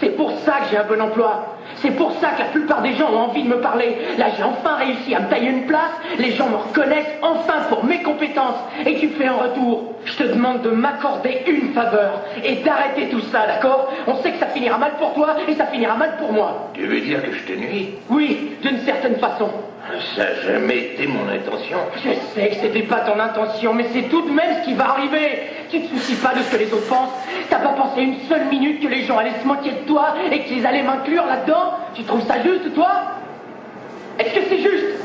[SPEAKER 7] c'est pour ça que j'ai un bon emploi. C'est pour ça que la plupart des gens ont envie de me parler. Là, j'ai enfin réussi à me tailler une place. Les gens me reconnaissent enfin pour mes compétences. Et tu fais en retour, je te demande de m'accorder une faveur et d'arrêter tout ça, d'accord? On sait que ça finira mal pour toi et ça finira mal pour moi.
[SPEAKER 5] Tu veux dire que je te nuis?
[SPEAKER 7] Oui, d'une certaine façon.
[SPEAKER 5] Ça n'a jamais été mon intention.
[SPEAKER 7] Je sais que c'était pas ton intention, mais c'est tout de même ce qui va arriver. Tu te soucies pas de ce que les autres pensent. T'as pas pensé une seule minute que les gens allaient se moquer de toi et qu'ils allaient m'inclure là-dedans? Tu trouves ça juste, toi? Est-ce que c'est juste?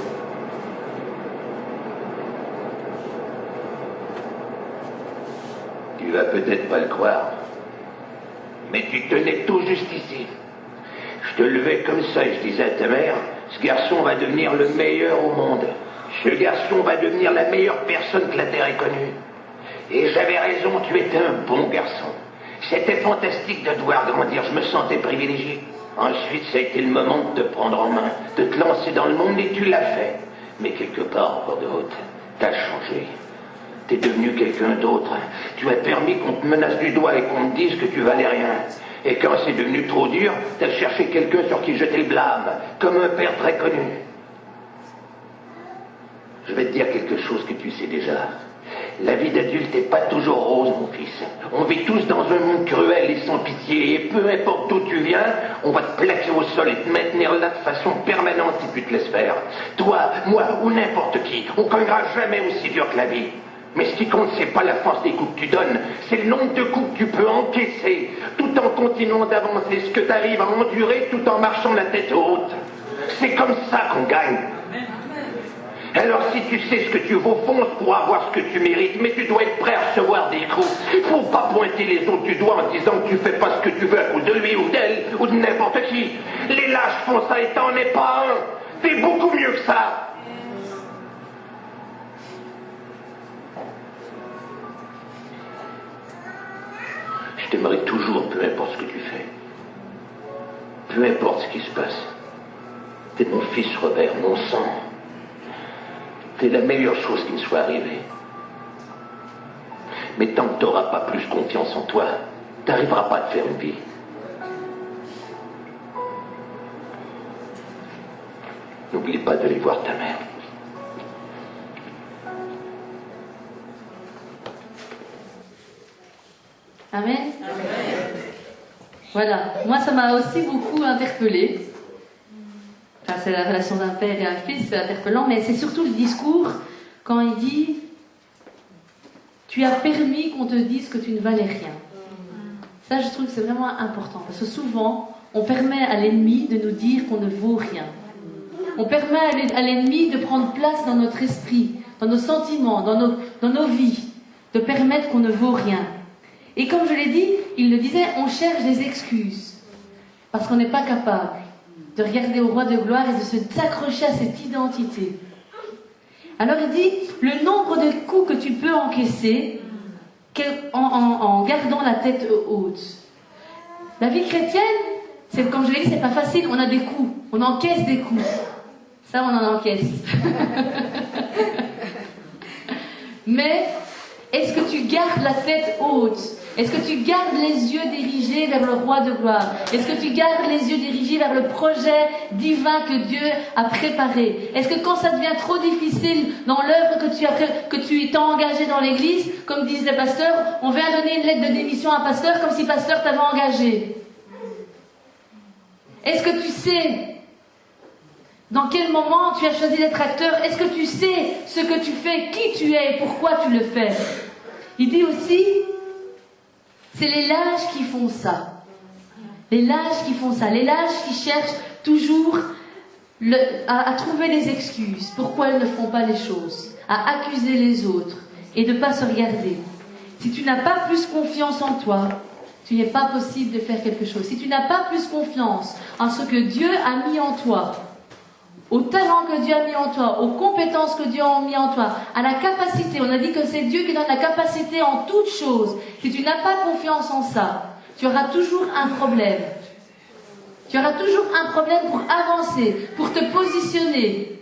[SPEAKER 5] Tu vas peut-être pas le croire, mais tu tenais tout juste ici. Je te levais comme ça et je disais à ta mère, ce garçon va devenir le meilleur au monde. Ce garçon va devenir la meilleure personne que la Terre ait connue. Et j'avais raison, tu étais un bon garçon. C'était fantastique de devoir grandir, je me sentais privilégié. Ensuite, ça a été le moment de te prendre en main, de te lancer dans le monde et tu l'as fait. Mais quelque part, en bord de route, t'as changé. T'es devenu quelqu'un d'autre. Tu as permis qu'on te menace du doigt et qu'on te dise que tu valais rien. Et quand c'est devenu trop dur, t'as cherché quelqu'un sur qui jeter le blâme, comme un père très connu. Je vais te dire quelque chose que tu sais déjà. La vie d'adulte n'est pas toujours rose, mon fils. On vit tous dans un monde cruel et sans pitié, et peu importe d'où tu viens, on va te plaquer au sol et te maintenir là de façon permanente si tu te laisses faire. Toi, moi ou n'importe qui, on cognera jamais aussi dur que la vie. Mais ce qui compte, c'est pas la force des coups que tu donnes, c'est le nombre de coups que tu peux encaisser, tout en continuant d'avancer, ce que tu arrives à endurer tout en marchant la tête haute. C'est comme ça qu'on gagne. Alors si tu sais ce que tu vaux, fonce pour avoir ce que tu mérites, mais tu dois être prêt à recevoir des coups. Il faut pas pointer les autres du doigt en disant que tu fais pas ce que tu veux à cause de lui ou d'elle ou de n'importe qui. Les lâches font ça et t'en es pas un. T'es beaucoup mieux que ça. Je t'aimerai toujours, peu importe ce que tu fais. Peu importe ce qui se passe. T'es mon fils Robert, mon sang. T'es la meilleure chose qui me soit arrivée. Mais tant que t'auras pas plus confiance en toi, t'arriveras pas à te faire une vie. N'oublie pas d'aller voir ta mère.
[SPEAKER 1] Amen. Voilà. Moi, ça m'a aussi beaucoup interpellée. Enfin, c'est la relation d'un père et un fils, c'est interpellant, mais c'est surtout le discours quand il dit tu as permis qu'on te dise que tu ne valais rien. Ça, je trouve que c'est vraiment important, parce que souvent, on permet à l'ennemi de nous dire qu'on ne vaut rien. On permet à l'ennemi de prendre place dans notre esprit, dans nos sentiments, dans nos vies, de permettre qu'on ne vaut rien. Et comme je l'ai dit, il le disait, on cherche des excuses, parce qu'on n'est pas capable de regarder au roi de gloire et de s'accrocher à cette identité. Alors il dit, le nombre de coups que tu peux encaisser en gardant la tête haute. La vie chrétienne, c'est comme je l'ai dit, c'est pas facile, on a des coups, on encaisse des coups. Ça, on en encaisse. Mais, est-ce que tu gardes la tête haute? Est-ce que tu gardes les yeux dirigés vers le roi de gloire? Est-ce que tu gardes les yeux dirigés vers le projet divin que Dieu a préparé? Est-ce que quand ça devient trop difficile dans l'œuvre que tu t'es engagé dans l'église, comme disent les pasteurs, on vient donner une lettre de démission à un pasteur comme si pasteur t'avait engagé? Est-ce que tu sais dans quel moment tu as choisi d'être acteur? Est-ce que tu sais ce que tu fais, qui tu es et pourquoi tu le fais? Il dit aussi, c'est les lâches qui font ça. Les lâches qui font ça. Les lâches qui cherchent toujours à trouver des excuses. Pourquoi elles ne font pas les choses. À accuser les autres. Et de ne pas se regarder. Si tu n'as pas plus confiance en toi, tu n'es pas possible de faire quelque chose. Si tu n'as pas plus confiance en ce que Dieu a mis en toi, au talent que Dieu a mis en toi, aux compétences que Dieu a mis en toi, à la capacité. On a dit que c'est Dieu qui donne la capacité en toutes choses. Si tu n'as pas confiance en ça, tu auras toujours un problème. Tu auras toujours un problème pour avancer, pour te positionner.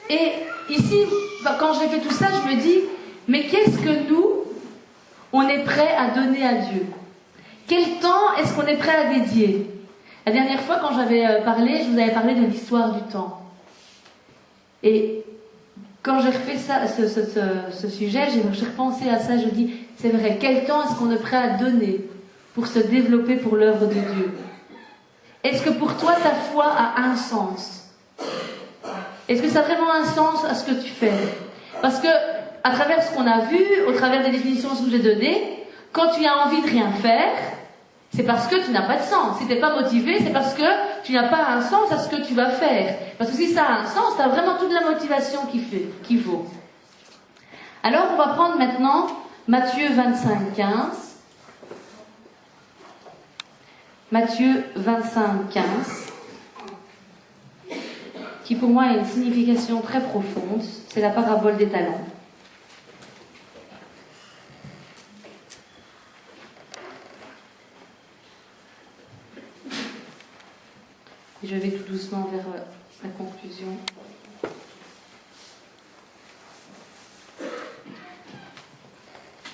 [SPEAKER 1] Et ici, quand j'ai fait tout ça, je me dis, mais qu'est-ce que nous, on est prêt à donner à Dieu? Quel temps est-ce qu'on est prêt à dédier? La dernière fois, quand j'avais parlé, je vous avais parlé de l'histoire du temps. Et quand j'ai refait ça, ce sujet, j'ai repensé à ça, je dis, c'est vrai, quel temps est-ce qu'on est prêt à donner pour se développer pour l'œuvre de Dieu? Est-ce que pour toi, ta foi a un sens? Est-ce que ça a vraiment un sens à ce que tu fais? Parce que, à travers ce qu'on a vu, au travers des définitions que j'ai données, quand tu as envie de rien faire, c'est parce que tu n'as pas de sens. Si tu n'es pas motivé, c'est parce que tu n'as pas un sens à ce que tu vas faire. Parce que si ça a un sens, tu as vraiment toute la motivation qui vaut. Alors, on va prendre maintenant Matthieu 25, 15. Matthieu 25, 15. Qui pour moi a une signification très profonde. C'est la parabole des talents. Et je vais tout doucement vers la conclusion.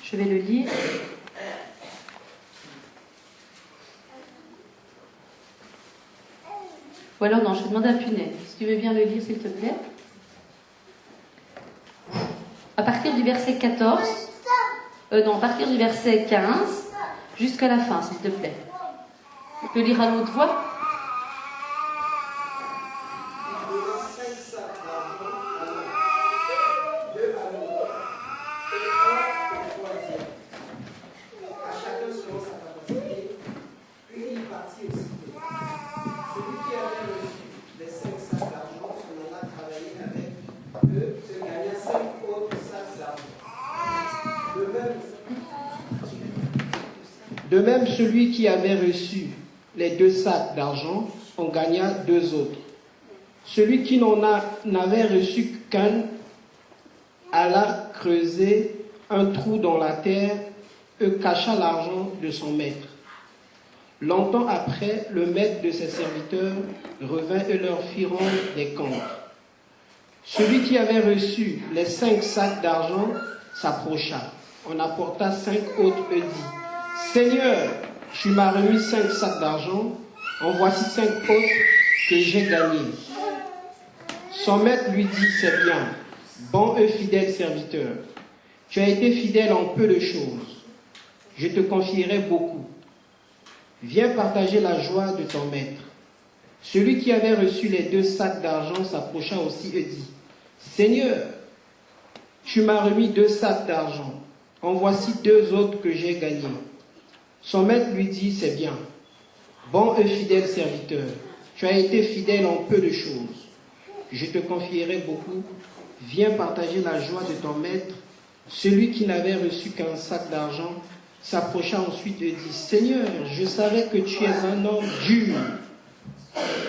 [SPEAKER 1] Je vais le lire. Ou alors, non, je vais demander à Punet. Si tu veux bien le lire, s'il te plaît. À partir du verset 14, à partir du verset 15, jusqu'à la fin, s'il te plaît. Tu peux lire à l'autre voix?
[SPEAKER 8] De même, celui qui avait reçu les 2 sacs d'argent en gagna 2 autres. Celui qui n'avait reçu qu'un alla creuser un trou dans la terre et cacha l'argent de son maître. Longtemps après, le maître de ses serviteurs revint et leur fit rendre des comptes. Celui qui avait reçu les 5 sacs d'argent s'approcha, en apporta 5 autres et dit, « Seigneur, tu m'as remis 5 sacs d'argent, en voici 5 autres que j'ai gagnés. » Son maître lui dit, « C'est bien, bon et fidèle serviteur. Tu as été fidèle en peu de choses. Je te confierai beaucoup. Viens partager la joie de ton maître. » Celui qui avait reçu les 2 sacs d'argent s'approcha aussi et dit, « Seigneur, Tu m'as remis 2 sacs d'argent. En voici 2 autres que j'ai gagnés. Son maître lui dit, c'est bien. Bon et fidèle serviteur, tu as été fidèle en peu de choses. Je te confierai beaucoup. Viens partager la joie de ton maître. Celui qui n'avait reçu qu'un sac d'argent s'approcha ensuite et dit, Seigneur, je savais que tu es un homme dur.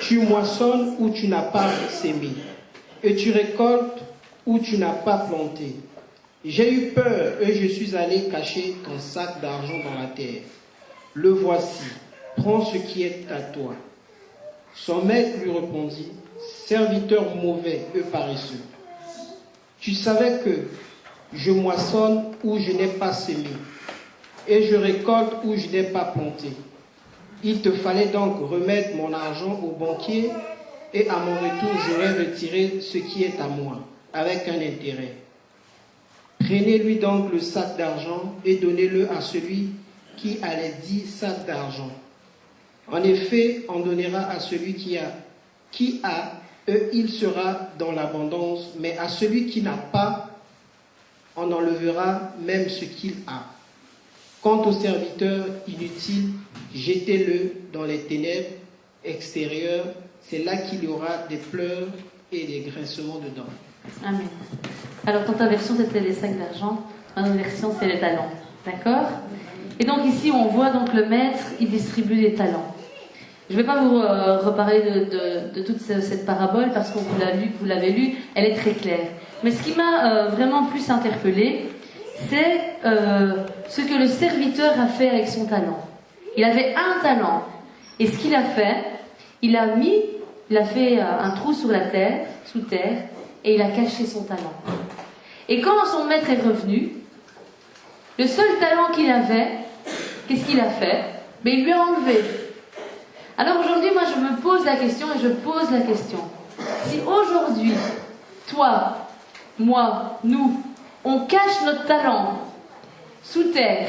[SPEAKER 8] Tu moissonnes où tu n'as pas sémé, et tu récoltes où tu n'as pas planté. J'ai eu peur et je suis allé cacher ton sac d'argent dans la terre. Le voici, prends ce qui est à toi. Son maître lui répondit, serviteur mauvais et paresseux. Tu savais que je moissonne où je n'ai pas semé, et je récolte où je n'ai pas planté. Il te fallait donc remettre mon argent au banquier, et à mon retour, j'aurais retiré ce qui est à moi, avec un intérêt. Prenez-lui donc le sac d'argent et donnez-le à celui qui a les 10 sacs d'argent. En effet, on donnera à celui qui a, et il sera dans l'abondance, mais à celui qui n'a pas, on enlèvera même ce qu'il a. Quant au serviteur inutile, jetez-le dans les ténèbres extérieures, c'est là qu'il y aura des pleurs et des grincements de dents. Amen.
[SPEAKER 1] Alors, dans ta version, c'était les sacs d'argent. Dans notre version, c'est les talents. D'accord? Et donc, ici, on voit donc le maître, il distribue les talents. Je ne vais pas vous reparler de toute cette parabole parce qu'on vous l'avez lu, elle est très claire. Mais ce qui m'a vraiment plus interpellée, c'est ce que le serviteur a fait avec son talent. Il avait un talent. Et ce qu'il a fait, il a fait un trou sous terre, et il a caché son talent. Et quand son maître est revenu, le seul talent qu'il avait, qu'est-ce qu'il a fait? Il lui a enlevé. Alors aujourd'hui, moi je me pose la question et je pose la question. Si aujourd'hui, toi, moi, nous, on cache notre talent sous terre,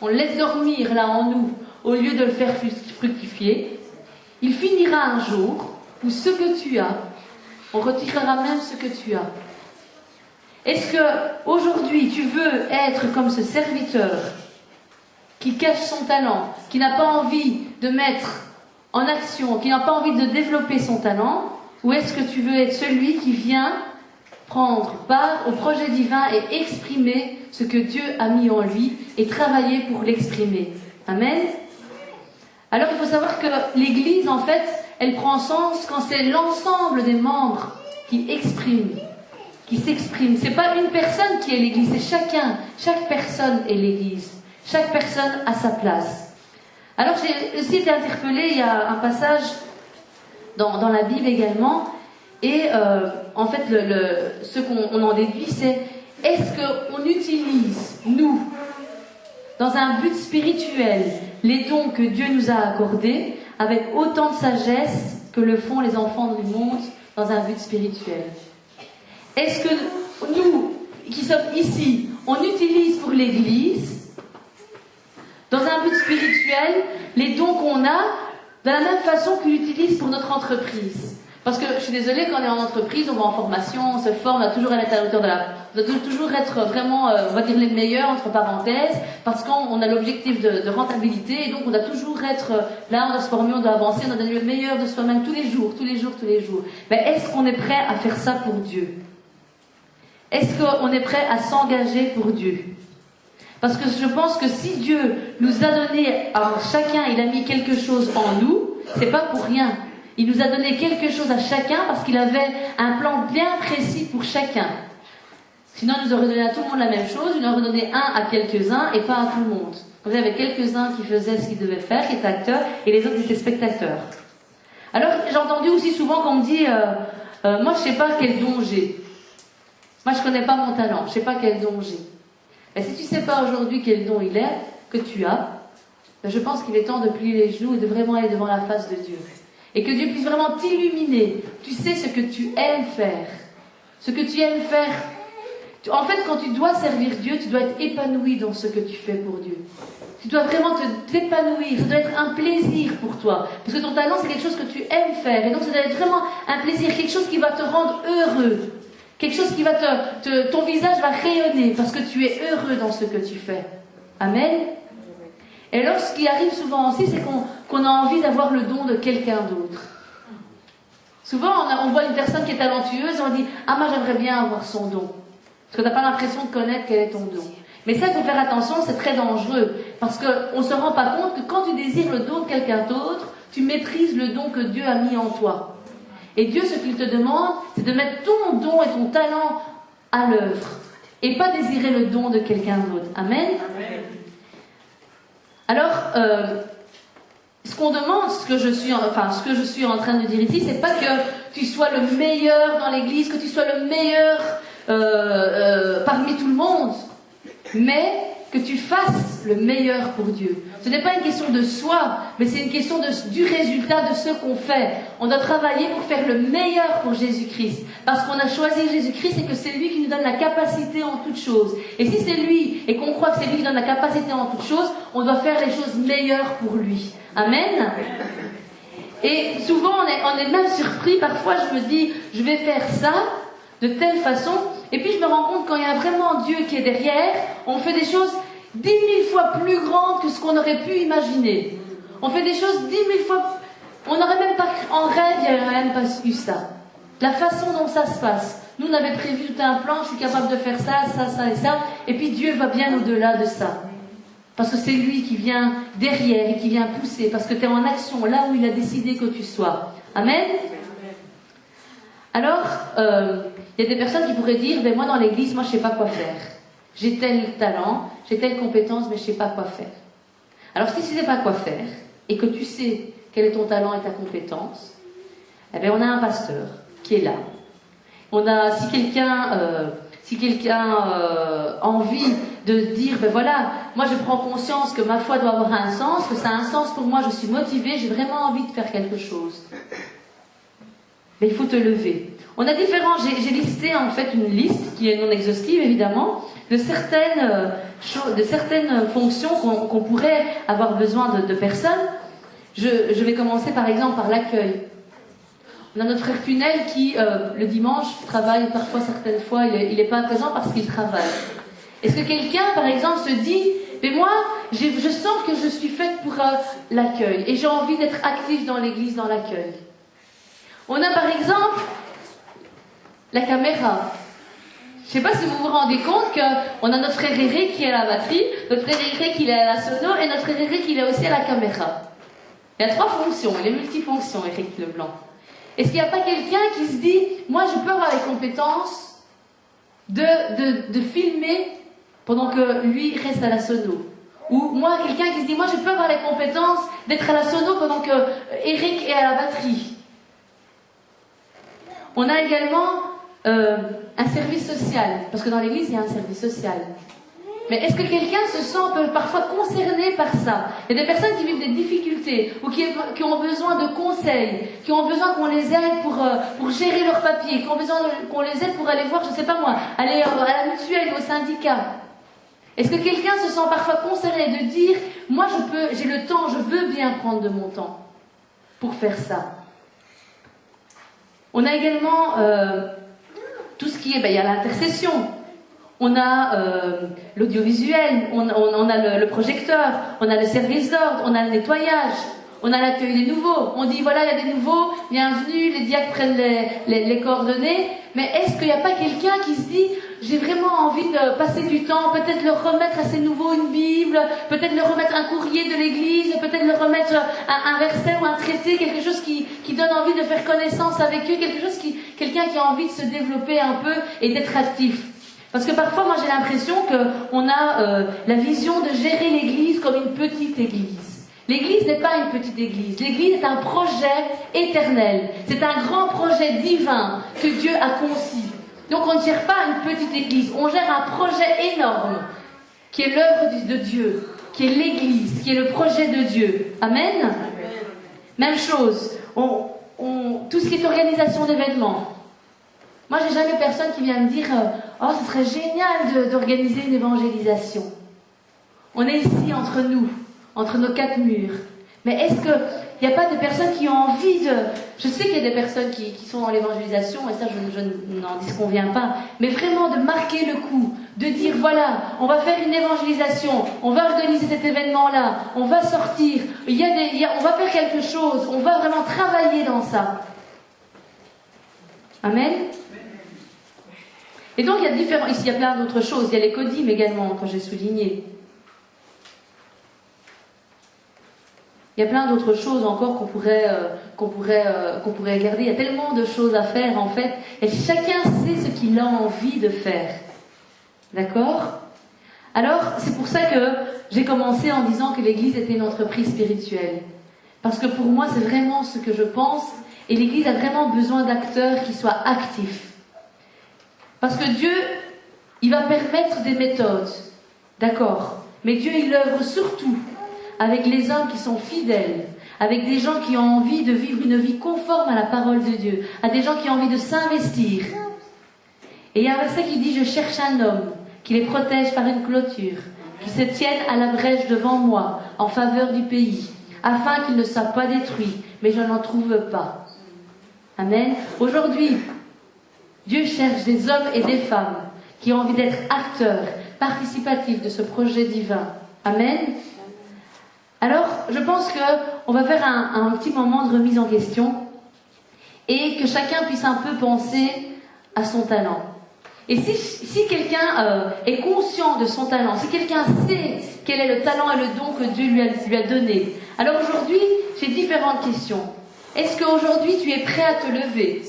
[SPEAKER 1] on le laisse dormir là en nous, au lieu de le faire fructifier, il finira un jour où ce que tu as, on retirera même ce que tu as. Est-ce que aujourd'hui tu veux être comme ce serviteur qui cache son talent, qui n'a pas envie de mettre en action, qui n'a pas envie de développer son talent, ou est-ce que tu veux être celui qui vient prendre part au projet divin et exprimer ce que Dieu a mis en lui et travailler pour l'exprimer? Amen. Alors il faut savoir que l'Église, en fait, elle prend sens quand c'est l'ensemble des membres qui expriment, qui s'expriment. C'est pas une personne qui est l'Église, c'est chacun. Chaque personne est l'Église. Chaque personne a sa place. Alors j'ai aussi été interpellée, il y a un passage dans la Bible également, et en fait ce qu'on en déduit, c'est est-ce qu'on utilise, nous, dans un but spirituel, les dons que Dieu nous a accordés, avec autant de sagesse que le font les enfants du monde dans un but spirituel? Est-ce que nous, qui sommes ici, on utilise pour l'Église, dans un but spirituel, les dons qu'on a, de la même façon qu'on l'utilise pour notre entreprise? Parce que, je suis désolée, quand on est en entreprise, on va en formation, on se forme, on doit toujours être à la hauteur on doit toujours être vraiment, on va dire les meilleurs, entre parenthèses, parce qu'on a l'objectif de rentabilité, et donc on doit toujours être là, on doit se former, on doit avancer, on doit donner le meilleur de soi-même tous les jours. Mais est-ce qu'on est prêt à faire ça pour Dieu? Est-ce qu'on est prêt à s'engager pour Dieu? Parce que je pense que si Dieu nous a donné, à chacun, il a mis quelque chose en nous, c'est pas pour rien. Il nous a donné quelque chose à chacun parce qu'il avait un plan bien précis pour chacun. Sinon, il nous aurait donné à tout le monde la même chose, il en aurait donné un à quelques-uns et pas à tout le monde. Vous avez quelques-uns qui faisaient ce qu'ils devaient faire, qui étaient acteurs, et les autres étaient spectateurs. Alors, j'ai entendu aussi souvent qu'on me dit, moi je sais pas quel don j'ai. Moi je connais pas mon talent, je sais pas quel don j'ai. Et si tu sais pas aujourd'hui quel don il est, que tu as, je pense qu'il est temps de plier les genoux et de vraiment aller devant la face de Dieu. Et que Dieu puisse vraiment t'illuminer. Tu sais ce que tu aimes faire. Ce que tu aimes faire. En fait, quand tu dois servir Dieu, tu dois être épanoui dans ce que tu fais pour Dieu. Tu dois vraiment t'épanouir. Ça doit être un plaisir pour toi. Parce que ton talent, c'est quelque chose que tu aimes faire. Et donc, ça doit être vraiment un plaisir, quelque chose qui va te rendre heureux. Quelque chose qui va ton visage va rayonner parce que tu es heureux dans ce que tu fais. Amen. Et alors, ce qui arrive souvent aussi, c'est qu'on a envie d'avoir le don de quelqu'un d'autre. Souvent, on voit une personne qui est talentueuse et on dit « Ah, moi, j'aimerais bien avoir son don. » Parce que tu n'as pas l'impression de connaître quel est ton don. Mais ça, il faut faire attention, c'est très dangereux. Parce qu'on ne se rend pas compte que quand tu désires le don de quelqu'un d'autre, tu méprises le don que Dieu a mis en toi. Et Dieu, ce qu'il te demande, c'est de mettre ton don et ton talent à l'œuvre. Et pas désirer le don de quelqu'un d'autre. Amen.
[SPEAKER 3] Amen.
[SPEAKER 1] Alors, ce qu'on demande, ce que je suis en train de dire ici, c'est pas que tu sois le meilleur dans l'église, que tu sois le meilleur parmi tout le monde, mais que tu fasses le meilleur pour Dieu. Ce n'est pas une question de soi, mais c'est une question du résultat de ce qu'on fait. On doit travailler pour faire le meilleur pour Jésus-Christ. Parce qu'on a choisi Jésus-Christ et que c'est lui qui nous donne la capacité en toutes choses. Et si c'est lui, et qu'on croit que c'est lui qui donne la capacité en toutes choses, on doit faire les choses meilleures pour lui. Amen. Et souvent, on est même surpris. Parfois, je me dis, je vais faire ça de telle façon. Et puis, je me rends compte, quand il y a vraiment Dieu qui est derrière, on fait des choses 10 000 fois plus grandes que ce qu'on aurait pu imaginer. On fait des choses 10 000 fois... On n'aurait même pas... En rêve, il n'y aurait même pas eu ça. La façon dont ça se passe. Nous, on avait prévu tout un plan, je suis capable de faire ça, ça, ça et ça. Et puis, Dieu va bien au-delà de ça. Parce que c'est lui qui vient derrière et qui vient pousser. Parce que tu es en action là où il a décidé que tu sois. Amen. Alors, il y a des personnes qui pourraient dire, ben moi dans l'église, moi je ne sais pas quoi faire. J'ai tel talent, j'ai telle compétence, mais je ne sais pas quoi faire. Alors si tu ne sais pas quoi faire, et que tu sais quel est ton talent et ta compétence, eh bien on a un pasteur qui est là. Si quelqu'un a envie de dire, ben voilà, moi je prends conscience que ma foi doit avoir un sens, que ça a un sens pour moi, je suis motivée, j'ai vraiment envie de faire quelque chose. Mais il faut te lever. On a différents... J'ai listé en fait une liste qui est non exhaustive évidemment de certaines fonctions qu'on pourrait avoir besoin de personnes. Je vais commencer par exemple par l'accueil. On a notre frère Punel qui le dimanche travaille parfois certaines fois, il n'est pas présent parce qu'il travaille. Est-ce que quelqu'un par exemple se dit mais moi je sens que je suis faite pour l'accueil et j'ai envie d'être active dans l'église dans l'accueil. On a par exemple la caméra. Je ne sais pas si vous vous rendez compte qu'on a notre frère Eric qui est à la batterie, notre frère Eric qui est à la sono et notre frère Eric qui est aussi à la caméra. Il y a 3 fonctions, il est multifonction Eric Leblanc. Est-ce qu'il n'y a pas quelqu'un qui se dit moi je peux avoir les compétences de filmer pendant que lui reste à la sono? Ou moi quelqu'un qui se dit moi je peux avoir les compétences d'être à la sono pendant que Eric est à la batterie? On a également un service social, parce que dans l'église, il y a un service social. Mais est-ce que quelqu'un se sent parfois concerné par ça? Il y a des personnes qui vivent des difficultés, ou qui ont besoin de conseils, qui ont besoin qu'on les aide pour gérer leurs papiers, qui ont besoin qu'on les aide pour aller voir, je ne sais pas moi, aller à la mutuelle, au syndicat. Est-ce que quelqu'un se sent parfois concerné de dire, moi j'ai le temps, je veux bien prendre de mon temps pour faire ça? On a également tout ce qui est, il y a l'intercession, on a l'audiovisuel, on a le projecteur, on a le service d'ordre, on a le nettoyage, on a l'accueil des nouveaux. On dit voilà, il y a des nouveaux, bienvenue, les diacres prennent les coordonnées. Mais est-ce qu'il n'y a pas quelqu'un qui se dit j'ai vraiment envie de passer du temps, peut-être leur remettre à ces nouveaux une Bible, peut-être leur remettre un courrier de l'église, peut-être leur remettre un verset ou un traité, quelque chose qui donne envie de faire connaissance avec eux, quelqu'un qui a envie de se développer un peu et d'être actif. Parce que parfois, moi j'ai l'impression qu'on a la vision de gérer l'église comme une petite église. L'église n'est pas une petite église. L'église est un projet éternel. C'est un grand projet divin que Dieu a conçu. Donc on ne gère pas une petite église, on gère un projet énorme qui est l'œuvre de Dieu, qui est l'église, qui est le projet de Dieu. Amen. Amen. Même chose, tout ce qui est organisation d'événements. Moi, j'ai jamais personne qui vient me dire « Oh, ce serait génial d'organiser une évangélisation. » On est ici entre nous, entre nos 4 murs. Mais est-ce qu'il Il n'y a pas de personnes qui ont envie de... Je sais qu'il y a des personnes qui sont dans l'évangélisation, et ça je n'en disconviens pas, mais vraiment de marquer le coup, de dire voilà, on va faire une évangélisation, on va organiser cet événement-là, on va sortir, on va faire quelque chose, on va vraiment travailler dans ça. Amen. Et donc il y a différents... Ici il y a plein d'autres choses, il y a les codymes également, que j'ai souligné. Il y a plein d'autres choses encore qu'on pourrait regarder. Il y a tellement de choses à faire en fait. Et chacun sait ce qu'il a envie de faire. D'accord ? Alors, c'est pour ça que j'ai commencé en disant que l'Église était une entreprise spirituelle. Parce que pour moi, c'est vraiment ce que je pense. Et l'Église a vraiment besoin d'acteurs qui soient actifs. Parce que Dieu, il va permettre des méthodes. D'accord ? Mais Dieu, il œuvre surtout avec les hommes qui sont fidèles, avec des gens qui ont envie de vivre une vie conforme à la parole de Dieu, à des gens qui ont envie de s'investir. Et il y a un verset qui dit « Je cherche un homme qui les protège par une clôture, qui se tienne à la brèche devant moi, en faveur du pays, afin qu'il ne soit pas détruit, mais je n'en trouve pas. » Amen. Aujourd'hui, Dieu cherche des hommes et des femmes qui ont envie d'être acteurs, participatifs de ce projet divin. Amen. Alors, je pense qu'on va faire un petit moment de remise en question et que chacun puisse un peu penser à son talent. Et si quelqu'un est conscient de son talent, si quelqu'un sait quel est le talent et le don que Dieu lui a donné, alors aujourd'hui, j'ai différentes questions. Est-ce qu'aujourd'hui, tu es prêt à te lever ?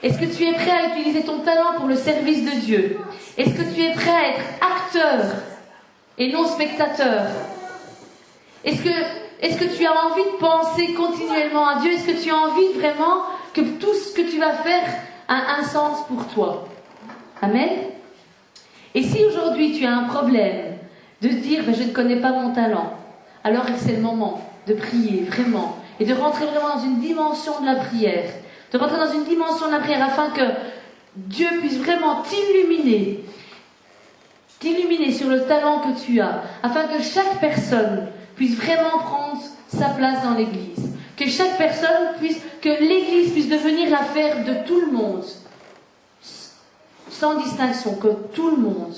[SPEAKER 1] Est-ce que tu es prêt à utiliser ton talent pour le service de Dieu ? Est-ce que tu es prêt à être acteur et non spectateur ? Est-ce que tu as envie de penser continuellement à Dieu ? Est-ce que tu as envie vraiment que tout ce que tu vas faire a un sens pour toi ? Amen. Et si aujourd'hui tu as un problème de dire je ne connais pas mon talent, alors c'est le moment de prier vraiment et de rentrer vraiment dans une dimension de la prière, afin que Dieu puisse vraiment t'illuminer sur le talent que tu as, afin que chaque personne puisse vraiment prendre sa place dans l'Église, que chaque personne que l'Église puisse devenir l'affaire de tout le monde, sans distinction, que tout le monde.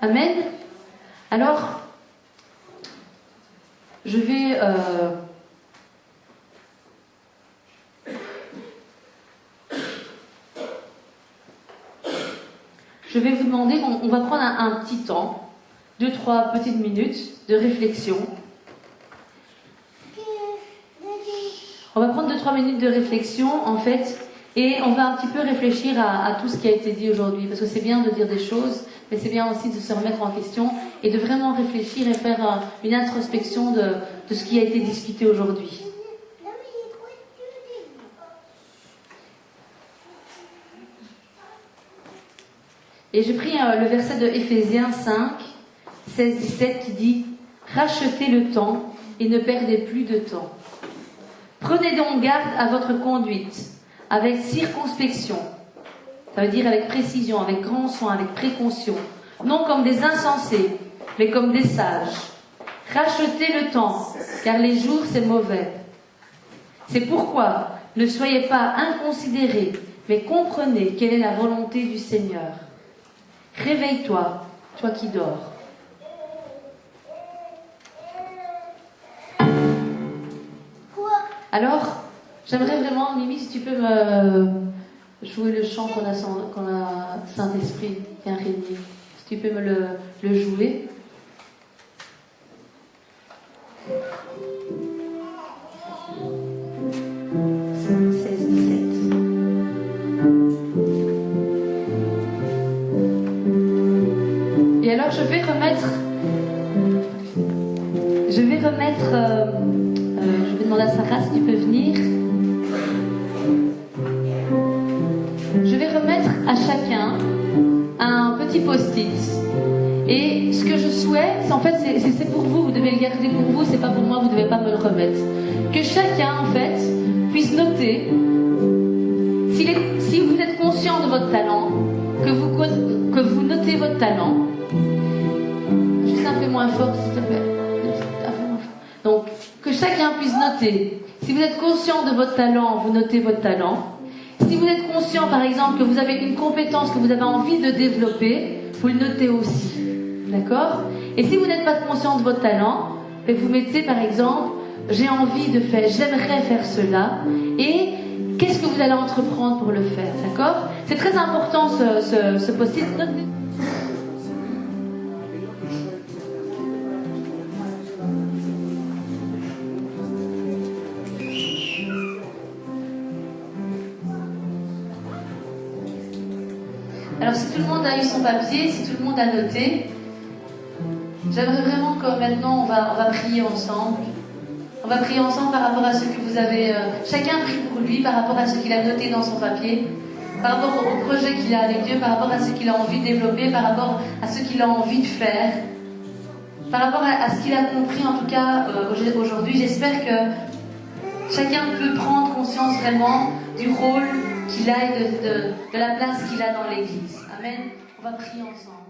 [SPEAKER 1] Amen. Alors, je vais vous demander, on va prendre un petit temps, 2-3 petites minutes de réflexion. On va prendre 2-3 minutes de réflexion, en fait, et on va un petit peu réfléchir à tout ce qui a été dit aujourd'hui, parce que c'est bien de dire des choses, mais c'est bien aussi de se remettre en question et de vraiment réfléchir et faire une introspection de ce qui a été discuté aujourd'hui. Et j'ai pris le verset de Éphésiens 5, 16-17 qui dit « Rachetez le temps et ne perdez plus de temps. Prenez donc garde à votre conduite, avec circonspection. » Ça veut dire avec précision, avec grand soin, avec précaution. Non comme des insensés, mais comme des sages. Rachetez le temps, car les jours c'est mauvais. C'est pourquoi ne soyez pas inconsidérés, mais comprenez quelle est la volonté du Seigneur. Réveille-toi, toi qui dors. Alors, j'aimerais vraiment, Mimi, si tu peux me jouer le chant qu'on a Saint-Esprit vient régner. Si tu peux me le jouer. Et alors je vais remettre, je vais demander à Sarah si tu peux venir. Je vais remettre à chacun un petit post-it. Et ce que je souhaite, en fait, c'est pour vous, vous devez le garder pour vous, c'est pas pour moi, vous devez pas me le remettre. Que chacun, en fait, puisse noter, si vous êtes conscient de votre talent, que vous notez votre talent. Juste un peu moins fort, s'il te plaît. Donc, que chacun puisse noter Si vous êtes conscient de votre talent, vous notez votre talent. Si vous êtes conscient, par exemple, que vous avez une compétence que vous avez envie de développer, vous le notez aussi. D'accord? Et si vous n'êtes pas conscient de votre talent, vous mettez, par exemple, j'ai envie de faire, j'aimerais faire cela, et qu'est-ce que vous allez entreprendre pour le faire? D'accord? C'est très important ce post-it. Alors si tout le monde a eu son papier, si tout le monde a noté, j'aimerais vraiment que maintenant on va prier ensemble. On va prier ensemble par rapport à ce que vous avez... chacun prie pour lui par rapport à ce qu'il a noté dans son papier, par rapport au projet qu'il a avec Dieu, par rapport à ce qu'il a envie de développer, par rapport à ce qu'il a envie de faire, par rapport à ce qu'il a compris en tout cas aujourd'hui. J'espère que chacun peut prendre conscience vraiment du rôle qu'il a et de la place qu'il a dans l'Église. Amen. On va prier ensemble.